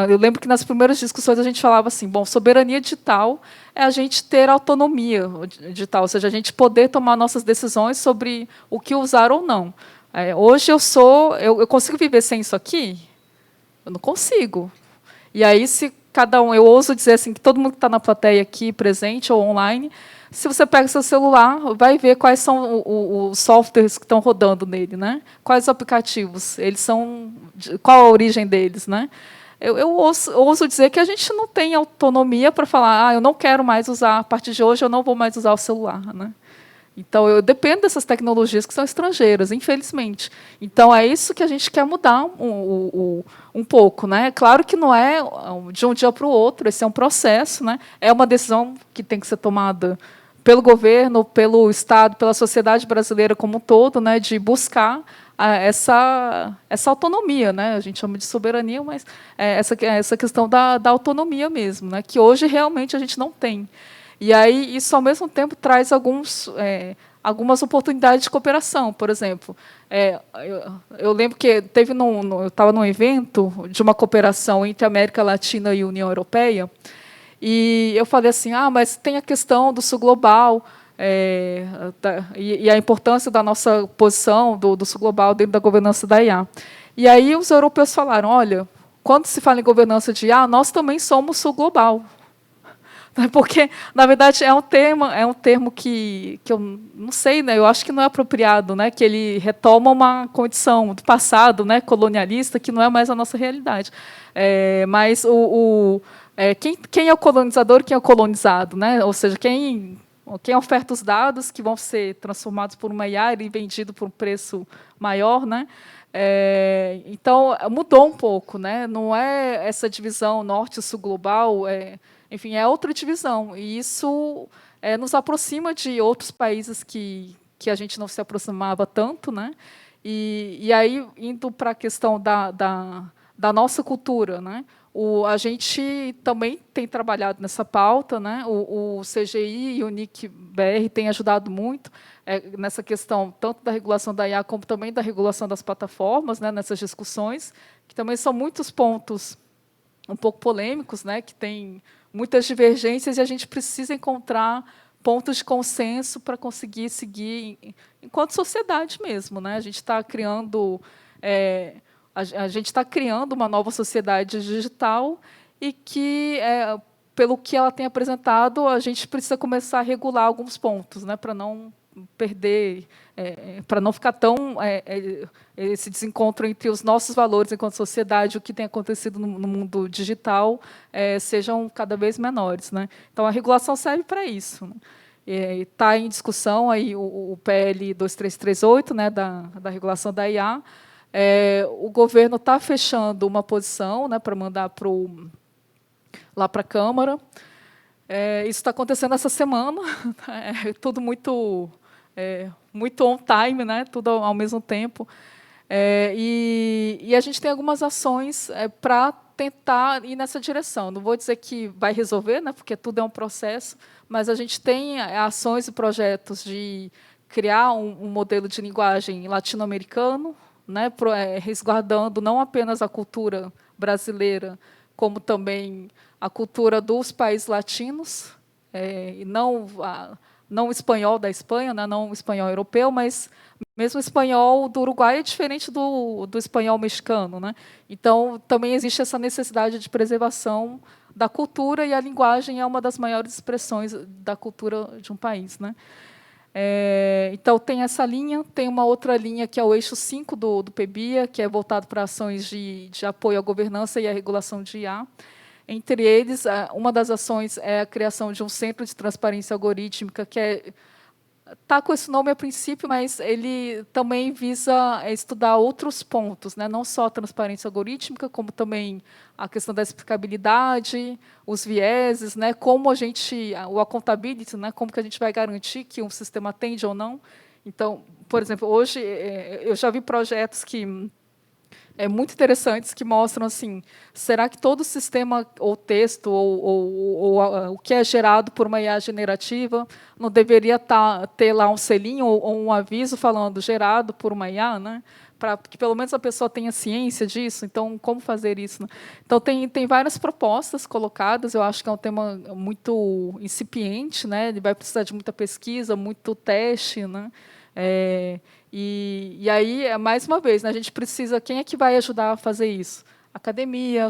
eu lembro que nas primeiras discussões a gente falava assim: bom, soberania digital é a gente ter autonomia digital, ou seja, a gente poder tomar nossas decisões sobre o que usar ou não. Hoje eu consigo viver sem isso aqui? Eu não consigo. E aí, se cada um, eu ouso dizer assim, que todo mundo que está na plateia aqui, presente ou online, se você pega seu celular, vai ver quais são os softwares que estão rodando nele, né? Quais os aplicativos, qual a origem deles, né? Eu ouso dizer que a gente não tem autonomia para falar: eu não quero mais usar, a partir de hoje eu não vou mais usar o celular, né? Então, eu dependo dessas tecnologias que são estrangeiras, infelizmente. Então, é isso que a gente quer mudar um pouco, né? Claro que não é de um dia para o outro, esse é um processo, né? É uma decisão que tem que ser tomada pelo governo, pelo Estado, pela sociedade brasileira como um todo, né? De buscar essa autonomia, né? A gente chama de soberania, mas essa questão da autonomia mesmo, né? Que hoje realmente a gente não tem. E aí isso, ao mesmo tempo, traz algumas oportunidades de cooperação. Por exemplo, eu lembro que eu estava num evento de uma cooperação entre a América Latina e a União Europeia, e eu falei assim: mas tem a questão do Sul Global, e a importância da nossa posição do Sul Global dentro da governança da IA. E aí os europeus falaram: olha, quando se fala em governança de IA, nós também somos Sul Global. Porque, na verdade, é um termo que eu não sei, né? Eu acho que não é apropriado, né? Que ele retoma uma condição do passado, né? Colonialista, que não é mais a nossa realidade. Mas quem é o colonizador e quem é o colonizado, né? Ou seja, quem oferta os dados que vão ser transformados por uma IA e vendido por um preço maior, né? Então, mudou um pouco, né? Não é essa divisão norte-sul global, enfim, é outra divisão. E isso nos aproxima de outros países que a gente não se aproximava tanto, né? E aí, indo para a questão da nossa cultura, né? A gente também tem trabalhado nessa pauta, né? O CGI e o NIC-BR têm ajudado muito nessa questão, tanto da regulação da IA, como também da regulação das plataformas, né? Nessas discussões, que também são muitos pontos um pouco polêmicos, né? Que tem muitas divergências, e a gente precisa encontrar pontos de consenso para conseguir seguir enquanto sociedade mesmo, né? A gente está criando uma nova sociedade digital e que, pelo que ela tem apresentado, a gente precisa começar a regular alguns pontos, né? Para não perder, para não ficar tão esse desencontro entre os nossos valores enquanto sociedade, o que tem acontecido no mundo digital, sejam cada vez menores, né? Então, a regulação serve para isso, né? Está em discussão aí o PL 2338, né, da regulação da IA. O governo está fechando uma posição, né, para mandar lá para a Câmara. Isso está acontecendo essa semana, tudo muito on time, né, tudo ao mesmo tempo. E a gente tem algumas ações para tentar ir nessa direção. Não vou dizer que vai resolver, né, porque tudo é um processo, mas a gente tem ações e projetos de criar um modelo de linguagem latino-americano, né, resguardando não apenas a cultura brasileira, como também a cultura dos países latinos, e não o espanhol da Espanha, né, não o espanhol europeu, mas mesmo o espanhol do Uruguai é diferente do espanhol mexicano, né? Então, também existe essa necessidade de preservação da cultura, e a linguagem é uma das maiores expressões da cultura de um país, né? Então, tem essa linha, tem uma outra linha, que é o eixo 5 do PBIA, que é voltado para ações de apoio à governança e à regulação de IA. Entre eles, uma das ações é a criação de um centro de transparência algorítmica, que está com esse nome a princípio, mas ele também visa estudar outros pontos, né? Não só a transparência algorítmica, como também a questão da explicabilidade, os vieses, né? Como o accountability, né? Como que a gente vai garantir que um sistema atende ou não. Então, por exemplo, hoje eu já vi projetos muito interessantes, que mostram assim, será que todo sistema ou texto ou o que é gerado por uma IA generativa não deveria ter lá um selinho ou um aviso falando gerado por uma IA, né? Para que pelo menos a pessoa tenha ciência disso. Então, como fazer isso, né? Então, tem várias propostas colocadas. Eu acho que é um tema muito incipiente, né? Ele vai precisar de muita pesquisa, muito teste, né? E aí, mais uma vez, né, a gente precisa... Quem é que vai ajudar a fazer isso? A academia,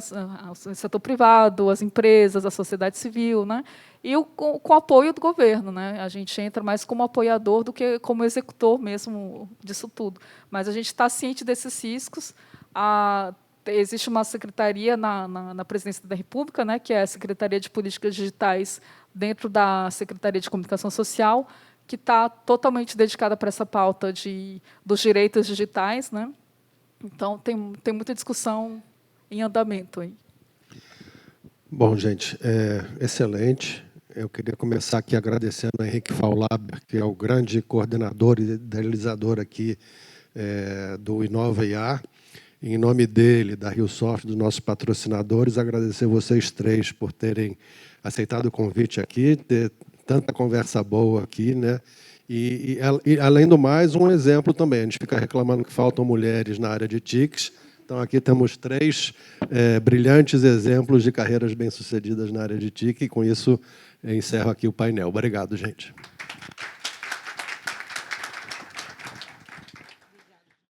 o setor privado, as empresas, a sociedade civil, né? E com o apoio do governo, né? A gente entra mais como apoiador do que como executor mesmo disso tudo. Mas a gente está ciente desses riscos. Existe uma secretaria na Presidência da República, né, que é a Secretaria de Políticas Digitais, dentro da Secretaria de Comunicação Social, que está totalmente dedicada para essa pauta dos direitos digitais, né? Então, tem muita discussão em andamento aí. Bom, gente, excelente. Eu queria começar aqui agradecendo a Henrique Faulaber, que é o grande coordenador e idealizador aqui do Inova IA. Em nome dele, da RioSoft, dos nossos patrocinadores, agradecer vocês três por terem aceitado o convite aqui, ter tanta conversa boa aqui, né? E, além do mais, um exemplo também. A gente fica reclamando que faltam mulheres na área de TICs. Então, aqui temos três brilhantes exemplos de carreiras bem-sucedidas na área de TIC, e com isso encerro aqui o painel. Obrigado, gente.